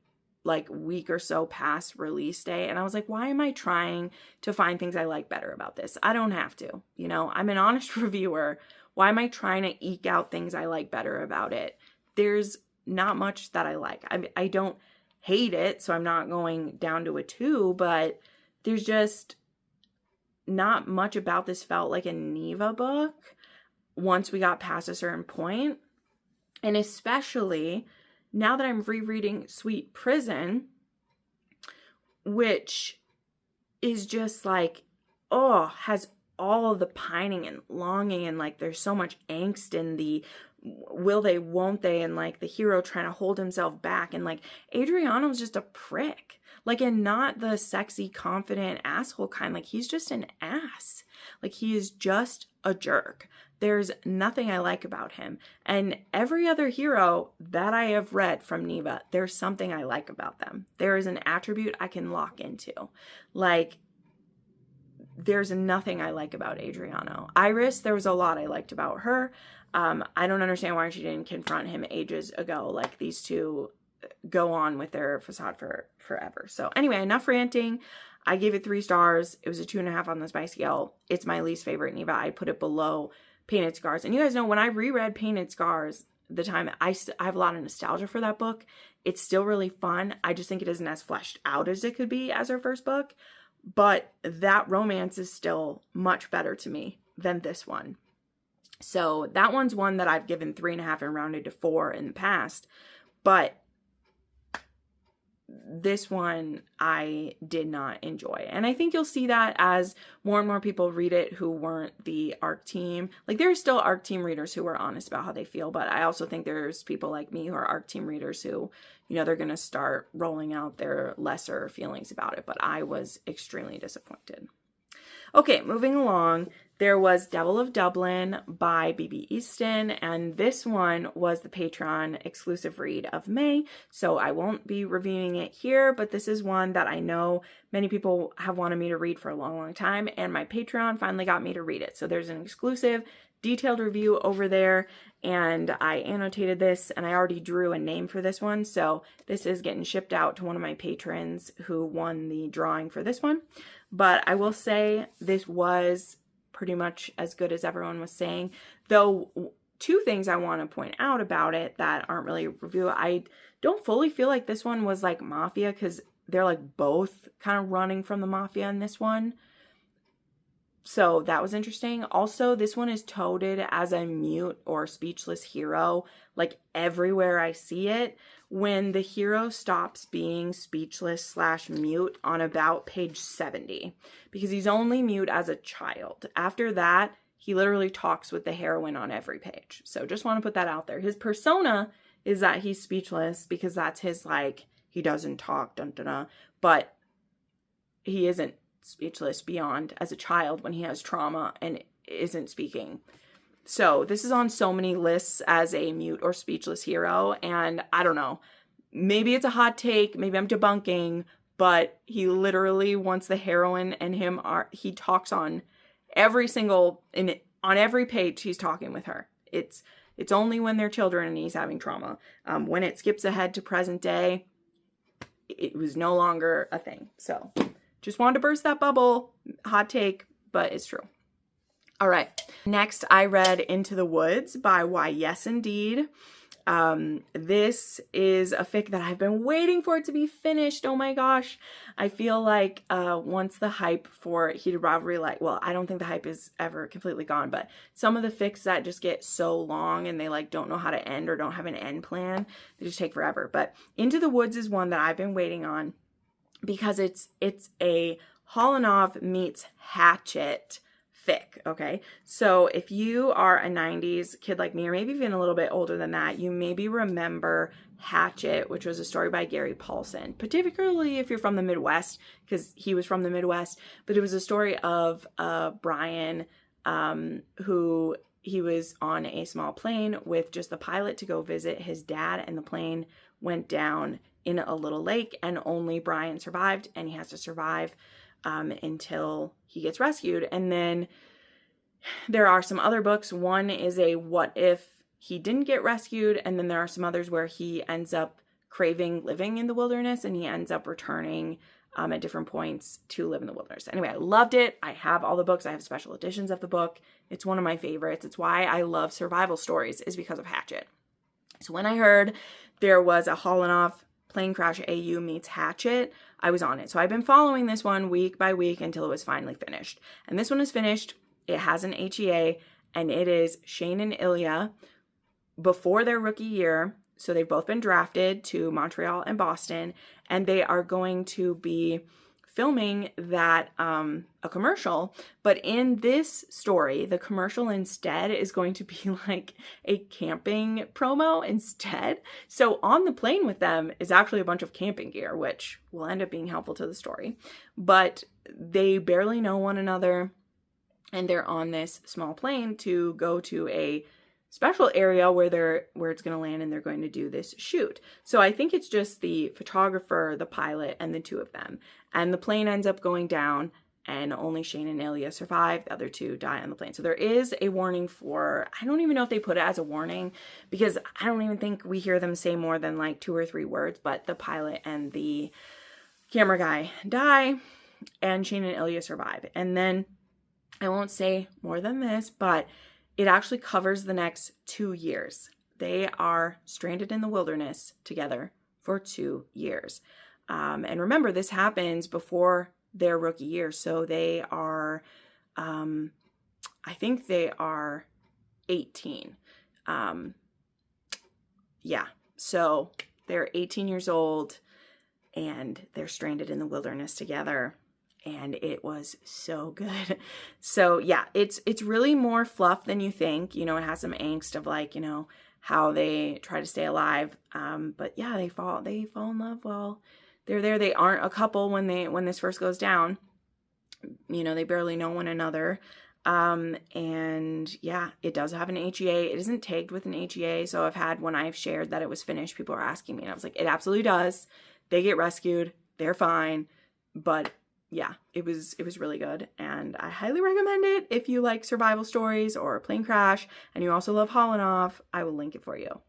like week or so past release day, and I was like, why am I trying to find things I like better about this? I don't have to, you know, I'm an honest reviewer. Why am I trying to eke out things I like better about it? There's not much that I like. I don't hate it, so I'm not going down to a 2, but there's just not much about this felt like a Neva book once we got past a certain point. And especially now that I'm rereading Sweet Prison, which is just like, oh, has all of the pining and longing, and like there's so much angst in the will they, won't they, and like the hero trying to hold himself back, and like Adriano's just a prick. Like, and not the sexy, confident asshole kind. Like, he's just an ass. Like, he is just a jerk. There's nothing I like about him. And every other hero that I have read from Neva, there's something I like about them. There is an attribute I can lock into. Like, there's nothing I like about Adriano. Iris, there was a lot I liked about her. I don't understand why she didn't confront him ages ago. Like, these two go on with their facade for forever. So anyway, enough ranting. I gave it 3 stars. It was a 2.5 on the spice scale. It's my least favorite Neva. I put it below Painted Scars. And you guys know when I reread Painted Scars, the time I have a lot of nostalgia for that book. It's still really fun. I just think it isn't as fleshed out as it could be as her first book. But that romance is still much better to me than this one. So that one's one that I've given 3.5 and rounded to 4 in the past. But this one I did not enjoy. And I think you'll see that as more and more people read it who weren't the ARC team. Like, there are still ARC team readers who are honest about how they feel, but I also think there's people like me who are ARC team readers who, you know, they're going to start rolling out their lesser feelings about it. But I was extremely disappointed. Okay, moving along, there was Devil of Dublin by B.B. Easton, and this one was the Patreon exclusive read of May, so I won't be reviewing it here, but this is one that I know many people have wanted me to read for a long, long time, and my Patreon finally got me to read it. So there's an exclusive detailed review over there, and I annotated this, and I already drew a name for this one, so this is getting shipped out to one of my patrons who won the drawing for this one. But I will say this was pretty much as good as everyone was saying, though 2 things I want to point out about it that aren't really review. I don't fully feel like this one was like Mafia, because they're like both kind of running from the Mafia in this one. So that was interesting. Also, this one is touted as a mute or speechless hero, like everywhere I see it, when the hero stops being speechless / mute on about page 70, because he's only mute as a child. After that, he literally talks with the heroine on every page. So just want to put that out there. His persona is that he's speechless because that's his, like, he doesn't talk, dun, dun, dun, but he isn't speechless beyond as a child when he has trauma and isn't speaking. So this is on so many lists as a mute or speechless hero, and I don't know, maybe it's a hot take, maybe I'm debunking, but he literally, once the heroine and him he talks on every single, on every page he's talking with her. It's only when they're children and he's having trauma. When it skips ahead to present day, it was no longer a thing. So just wanted to burst that bubble. Hot take, but it's true. All right. Next, I read Into the Woods by Why Yes Indeed. This is a fic that I've been waiting for it to be finished. Oh my gosh. I feel like once the hype for Heated Rivalry, like, well, I don't think the hype is ever completely gone, but some of the fics that just get so long and they like don't know how to end or don't have an end plan, they just take forever. But Into the Woods is one that I've been waiting on, because it's a Holinov meets Hatchet fic, okay? So if you are a 90s kid like me, or maybe even a little bit older than that, you maybe remember Hatchet, which was a story by Gary Paulson, particularly if you're from the Midwest, because he was from the Midwest, but it was a story of Brian who he was on a small plane with just the pilot to go visit his dad, and the plane went down in a little lake, and only Brian survived, and he has to survive until he gets rescued. And then there are some other books. One is a what if he didn't get rescued, and then there are some others where he ends up craving living in the wilderness, and he ends up returning at different points to live in the wilderness. Anyway, I loved it. I have all the books. I have special editions of the book. It's one of my favorites. It's why I love survival stories, is because of Hatchet. So when I heard there was a Holland Plane Crash AU meets Hatchet, I was on it. So I've been following this one week by week until it was finally finished. And this one is finished. It has an HEA, and it is Shane and Ilya before their rookie year. So they've both been drafted to Montreal and Boston, and they are going to be filming that a commercial. But in this story, the commercial instead is going to be like a camping promo instead. So on the plane with them is actually a bunch of camping gear, which will end up being helpful to the story. But they barely know one another, and they're on this small plane to go to a special area where it's going to land, and they're going to do this shoot. So I think it's just the photographer, the pilot, and the two of them. And the plane ends up going down, and only Shane and Ilya survive. The other two die on the plane. So there is a warning for, I don't even know if they put it as a warning, because I don't even think we hear them say more than like 2 or 3 words, but the pilot and the camera guy die, and Shane and Ilya survive. And then I won't say more than this, but it actually covers the next 2 years. They are stranded in the wilderness together for 2 years. And remember, this happens before their rookie year. So they are, I think they are 18. Yeah, so they're 18 years old, and they're stranded in the wilderness together. And it was so good. So yeah, it's really more fluff than you think. You know, it has some angst of like, you know, how they try to stay alive. But yeah, they fall in love while they're there. They aren't a couple when this first goes down. You know, they barely know one another. And yeah, it does have an HEA. It isn't tagged with an HEA. So I've had, when I've shared that it was finished, people are asking me, and I was like, it absolutely does. They get rescued. They're fine. But yeah, it was really good, and I highly recommend it if you like survival stories or plane crash, and you also love Holland. I will link it for you.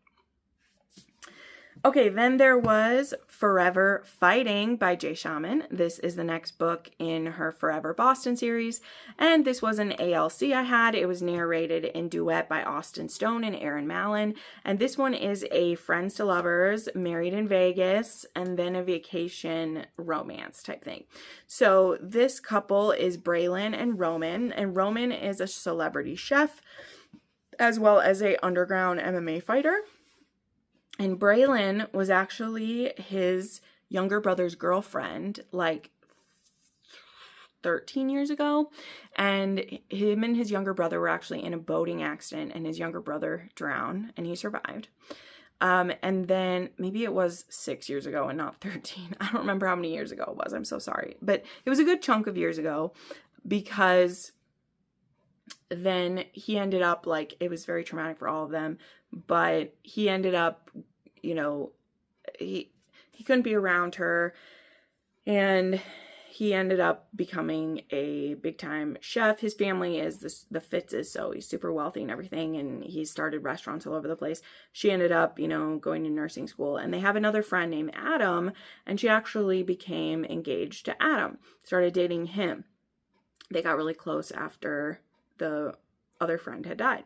Okay, then there was Forever Fighting by Jay Shaman. This is the next book in her Forever Boston series, and this was an ALC I had. It was narrated in duet by Austin Stone and Aaron Mallon, and this one is a friends to lovers, married in Vegas, and then a vacation romance type thing. So this couple is Braylon and Roman is a celebrity chef as well as a underground MMA fighter. And Braylon was actually his younger brother's girlfriend like 13 years ago. And him and his younger brother were actually in a boating accident, and his younger brother drowned, and he survived. And then maybe it was 6 years ago and not 13. I don't remember how many years ago it was. I'm so sorry. But it was a good chunk of years ago, because then he ended up, like, it was very traumatic for all of them, but he ended up, you know, he couldn't be around her, and he ended up becoming a big-time chef. His family is the Fitzes, so he's super wealthy and everything, and he started restaurants all over the place. She ended up, you know, going to nursing school, and they have another friend named Adam, and she actually became engaged to Adam, started dating him. They got really close after the other friend had died.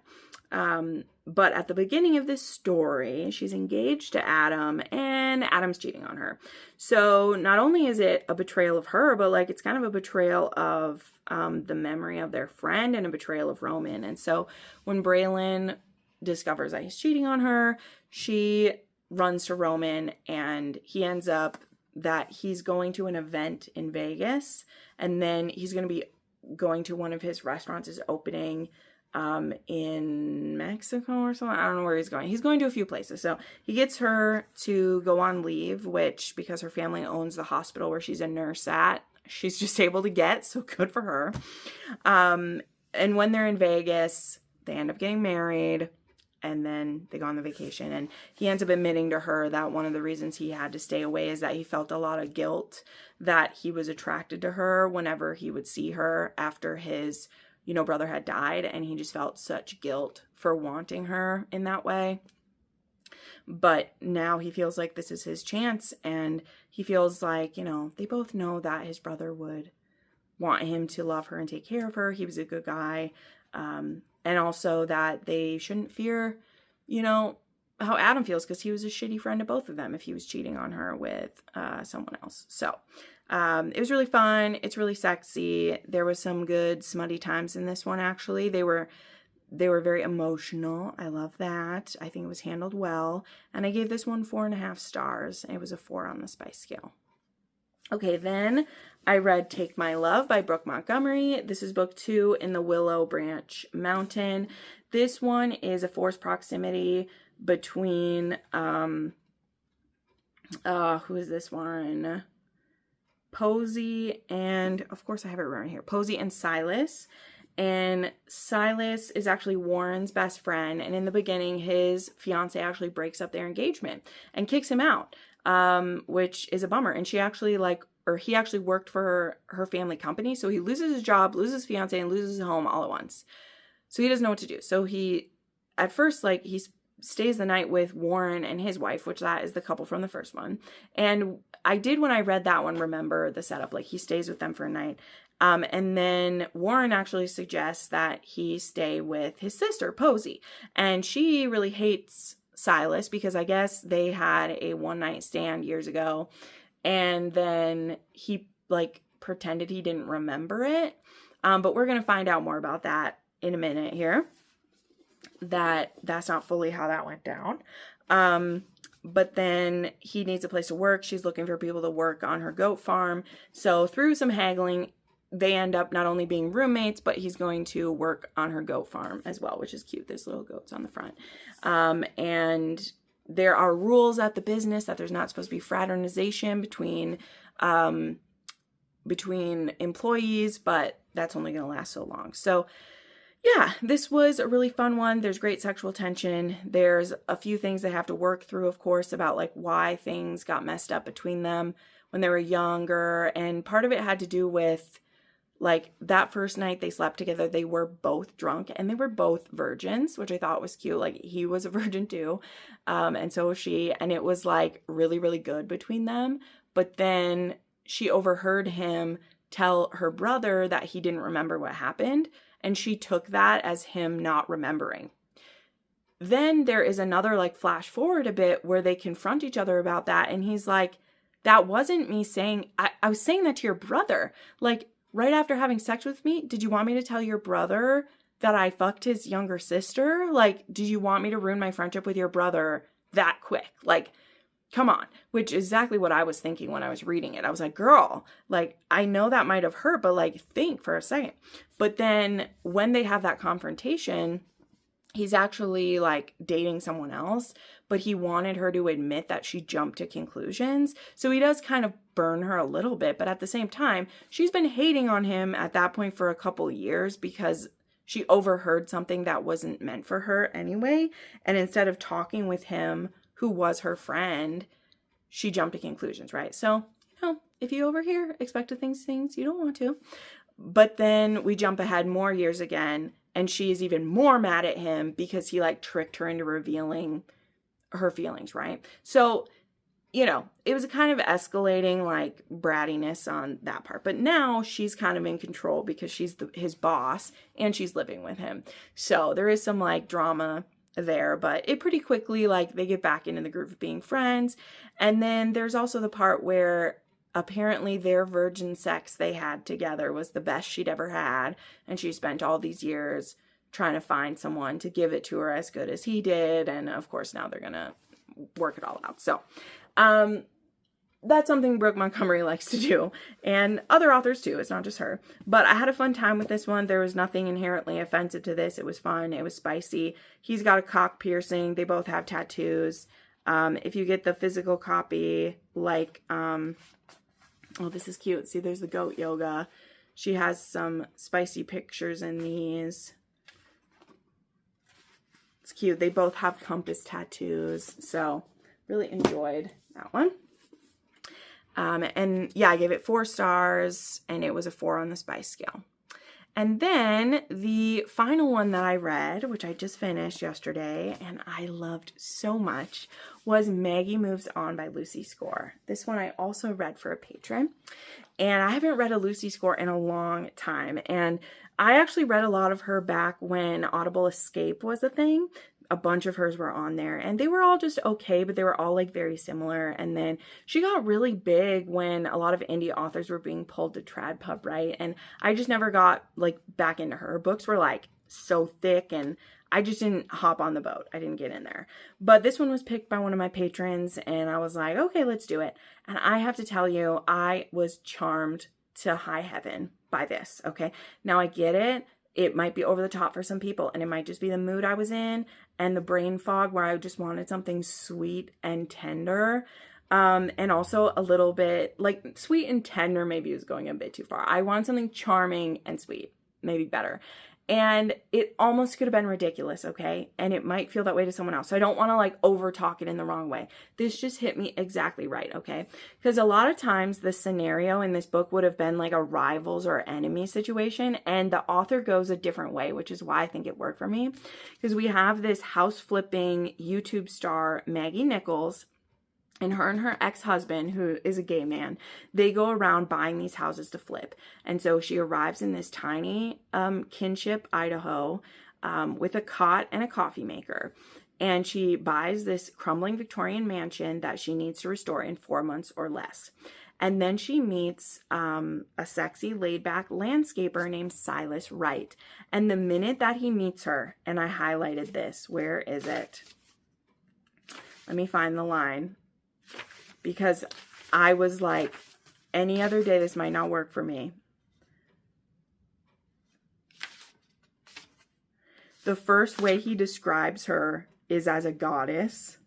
But at the beginning of this story, she's engaged to Adam, and Adam's cheating on her. So not only is it a betrayal of her, but like it's kind of a betrayal of the memory of their friend, and a betrayal of Roman. And so when Braylon discovers that he's cheating on her, she runs to Roman, and he ends up that he's going to an event in Vegas, and then he's going to be going to one of his restaurants is opening in Mexico or something. I don't know where he's going. He's going to a few places. So he gets her to go on leave, which, because her family owns the hospital where she's a nurse at, she's just able to get, so good for her. And when they're in Vegas, they end up getting married, and then they go on the vacation. And he ends up admitting to her that one of the reasons he had to stay away is that he felt a lot of guilt that he was attracted to her whenever he would see her after his, brother had died. And he just felt such guilt for wanting her in that way. But now he feels like this is his chance, and he feels like, they both know that his brother would want him to love her and take care of her. He was a good guy. And also that they shouldn't fear, how Adam feels, because he was a shitty friend to both of them if he was cheating on her with someone else. So it was really fun. It's really sexy. There was some good smutty times in this one, actually. They were very emotional. I love that. I think it was handled well. And I gave this one 4.5 stars. It was a 4 on the spice scale. Okay, then I read Take My Love by Brooke Montgomery. This is book 2 in the Willow Branch Mountain. This one is a forced proximity between, who is this one? Posey and, of course I have it right here, Posey and Silas. And Silas is actually Warren's best friend. And in the beginning, his fiance actually breaks up their engagement and kicks him out, which is a bummer. And he actually worked for her family company. So he loses his job, loses his fiance, and loses his home all at once. So he doesn't know what to do. So he, at first, he stays the night with Warren and his wife, which that is the couple from the first one. And I did, when I read that one, remember the setup, he stays with them for a night. And then Warren actually suggests that he stay with his sister, Posey. And she really hates Silas because I guess they had a one-night stand years ago. And then he, pretended he didn't remember it. But we're going to find out more about that in a minute here. That's not fully how that went down. But then he needs a place to work. She's looking for people to work on her goat farm. So through some haggling, they end up not only being roommates, but he's going to work on her goat farm as well, which is cute. There's little goats on the front. And there are rules at the business that there's not supposed to be fraternization between employees, but that's only going to last so long. So yeah, this was a really fun one. There's great sexual tension. There's a few things they have to work through, of course, about why things got messed up between them when they were younger. And part of it had to do with that first night they slept together, they were both drunk and they were both virgins, which I thought was cute. He was a virgin too. And so was she. And it was really, really good between them. But then she overheard him tell her brother that he didn't remember what happened. And she took that as him not remembering. Then there is another flash forward a bit where they confront each other about that. And he's like, that wasn't me saying, I was saying that to your brother. Right after having sex with me, did you want me to tell your brother that I fucked his younger sister? Did you want me to ruin my friendship with your brother that quick? Come on. Which is exactly what I was thinking when I was reading it. I was like, girl, I know that might have hurt, but think for a second. But then when they have that confrontation, he's actually dating someone else, but he wanted her to admit that she jumped to conclusions. So he does kind of burn her a little bit, but at the same time, she's been hating on him at that point for a couple years because she overheard something that wasn't meant for her anyway. And instead of talking with him, who was her friend, she jumped to conclusions, right? So, if you overhear, expect to think things you don't want to. But then we jump ahead more years again, and she is even more mad at him because he tricked her into revealing her feelings, right? So, it was a kind of escalating brattiness on that part. But now she's kind of in control because she's his boss and she's living with him. So there is some drama there, but it pretty quickly they get back into the groove of being friends. And then there's also the part where apparently their virgin sex they had together was the best she'd ever had, and she spent all these years trying to find someone to give it to her as good as he did. And of course now they're gonna work it all out. So that's something Brooke Montgomery likes to do, and other authors too. It's not just her. But I had a fun time with this one. There was nothing inherently offensive to this. It was fun. It was spicy. He's got a cock piercing. They both have tattoos. If you get the physical copy, oh, this is cute. See, there's the goat yoga. She has some spicy pictures in these. It's cute. They both have compass tattoos. So really enjoyed that one. And yeah, I gave it 4 stars, and it was a 4 on the spice scale. And then the final one that I read, which I just finished yesterday and I loved so much, was Maggie Moves On by Lucy Score. This one I also read for a patron. And I haven't read a Lucy Score in a long time. And I actually read a lot of her back when Audible Escape was a thing. A bunch of hers were on there, and they were all just okay, but they were all like very similar. And then she got really big when a lot of indie authors were being pulled to Trad Pub, right? And I just never got like back into her. Her books were like so thick, and I just didn't hop on the boat. I didn't get in there. But this one was picked by one of my patrons, and I was like, okay, let's do it. And I have to tell you, I was charmed to high heaven by this, okay? Now I get it. It might be over the top for some people, and it might just be the mood I was in and the brain fog where I just wanted something sweet and tender. And also a little bit, like sweet and tender maybe was going a bit too far. I want something charming and sweet, maybe better. And it almost could have been ridiculous, okay? And it might feel that way to someone else. So I don't want to like over talk it in the wrong way. This just hit me exactly right, okay? Because a lot of times the scenario in this book would have been like a rivals or enemy situation. And the author goes a different way, which is why I think it worked for me. Because we have this house flipping YouTube star, Maggie Nichols, and her ex-husband, who is a gay man, they go around buying these houses to flip. And so she arrives in this tiny Kinship, Idaho, with a cot and a coffee maker. And she buys this crumbling Victorian mansion that she needs to restore in 4 months or less. And then she meets a sexy, laid-back landscaper named Silas Wright. And the minute that he meets her, and I highlighted this, where is it? Let me find the line. Because I was like, any other day this might not work for me. The first way he describes her is as a goddess,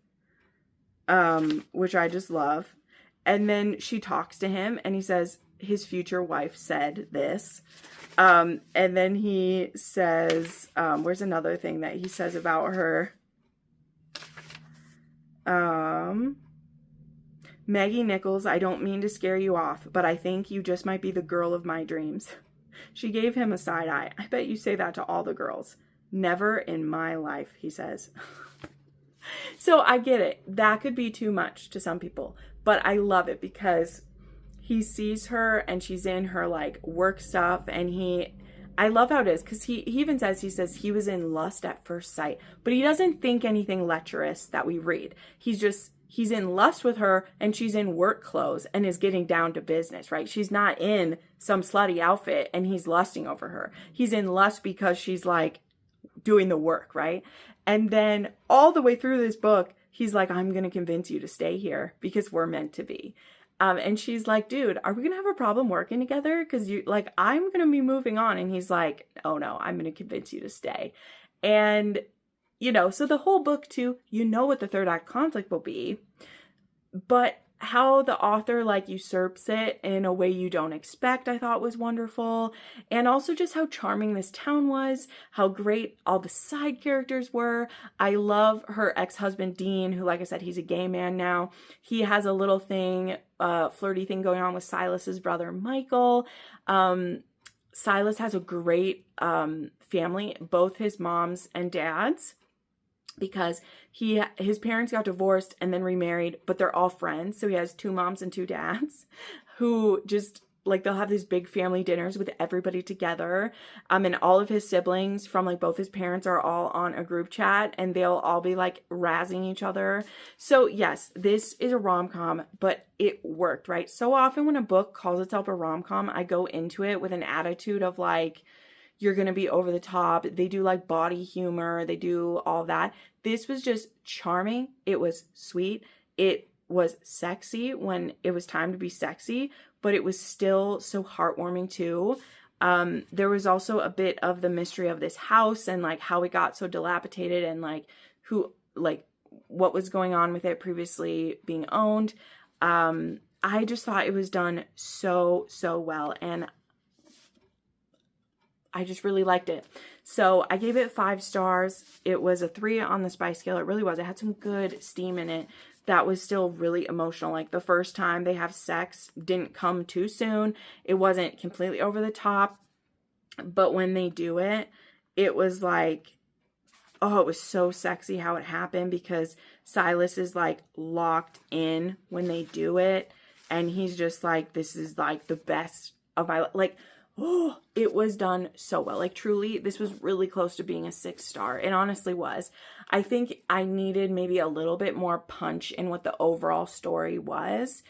which I just love. And then she talks to him and he says, his future wife said this. And then he says, where's another thing that he says about her? Maggie Nichols, I don't mean to scare you off, but I think you just might be the girl of my dreams. She gave him a side eye. I bet you say that to all the girls. Never in my life, he says. So I get it. That could be too much to some people, but I love it because he sees her and she's in her like work stuff, and I love how it is because he even says, he was in lust at first sight, but he doesn't think anything lecherous that we read. He's in lust with her, and she's in work clothes and is getting down to business, right? She's not in some slutty outfit and he's lusting over her. He's in lust because she's like doing the work, right? And then all the way through this book, he's like, I'm going to convince you to stay here because we're meant to be. And she's like, dude, are we going to have a problem working together? Because I'm going to be moving on. And he's like, oh no, I'm going to convince you to stay. And so the whole book too, what the third act conflict will be, but how the author usurps it in a way you don't expect, I thought was wonderful. And also just how charming this town was, how great all the side characters were. I love her ex-husband, Dean, who, like I said, he's a gay man now. He has a little thing, flirty thing going on with Silas's brother, Michael. Silas has a great family, both his moms and dads, because his parents got divorced and then remarried, but they're all friends. So he has 2 moms and 2 dads who just they'll have these big family dinners with everybody together. And all of his siblings from both his parents are all on a group chat, and they'll all be razzing each other. So yes, this is a rom-com, but it worked, right? So often when a book calls itself a rom-com, I go into it with an attitude of you're going to be over the top. They do body humor. They do all that. This was just charming. It was sweet. It was sexy when it was time to be sexy, but it was still so heartwarming too. There was also a bit of the mystery of this house and how it got so dilapidated and what was going on with it previously being owned. I just thought it was done so well. And I just really liked it. So I gave it 5 stars. It was a 3 on the spice scale. It really was. It had some good steam in it. That was still really emotional. Like the first time they have sex didn't come too soon. It wasn't completely over the top. But when they do it, it was like, oh, it was so sexy how it happened, because Silas is like locked in when they do it. And he's just like, this is like the best of my life. Like, oh, it was done so well. Like truly, this was really close to being a 6 star. It honestly was. I think I needed maybe a little bit more punch in what the overall story was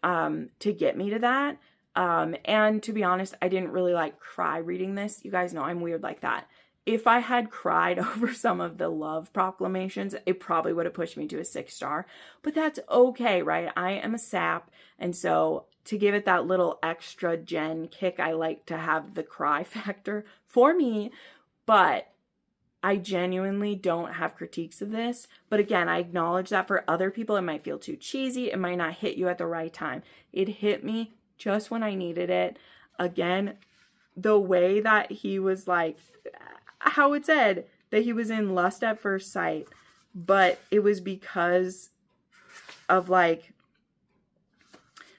to get me to that. And to be honest, I didn't really like cry reading this. You guys know I'm weird like that. If I had cried over some of the love proclamations, it probably would have pushed me to a 6 star. But that's okay, right? I am a sap. And so to give it that little extra Jenn kick, I like to have the cry factor for me. But I genuinely don't have critiques of this. But again, I acknowledge that for other people, it might feel too cheesy. It might not hit you at the right time. It hit me just when I needed it. Again, the way that he was like, how it said that he was in lust at first sight, but it was because of like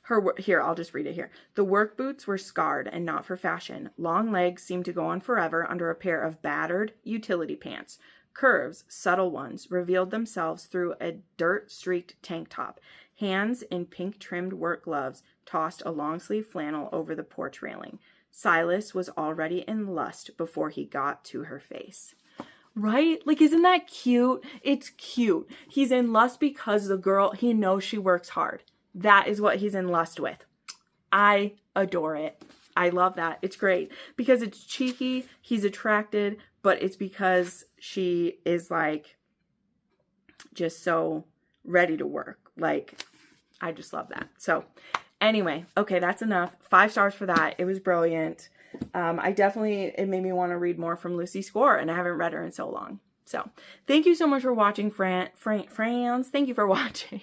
her, here, I'll just read it here. The work boots were scarred and not for fashion. Long legs seemed to go on forever under a pair of battered utility pants. Curves, subtle ones, revealed themselves through a dirt-streaked tank top. Hands in pink-trimmed work gloves tossed a long-sleeve flannel over the porch railing. Silas was already in lust before he got to her face. Right? Like, isn't that cute? It's cute. He's in lust because the girl, he knows she works hard. That is what he's in lust with. I adore it. I love that. It's great because it's cheeky. He's attracted, but it's because she is like just so ready to work. Like, I just love that. So anyway, okay, that's enough. 5 stars for that. It was brilliant. It made me want to read more from Lucy Score, and I haven't read her in so long. So thank you so much for watching, friends. Thank you for watching.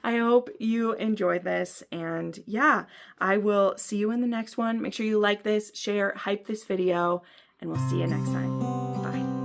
I hope you enjoyed this, and yeah, I will see you in the next one. Make sure you like this, share, hype this video, and we'll see you next time. Bye.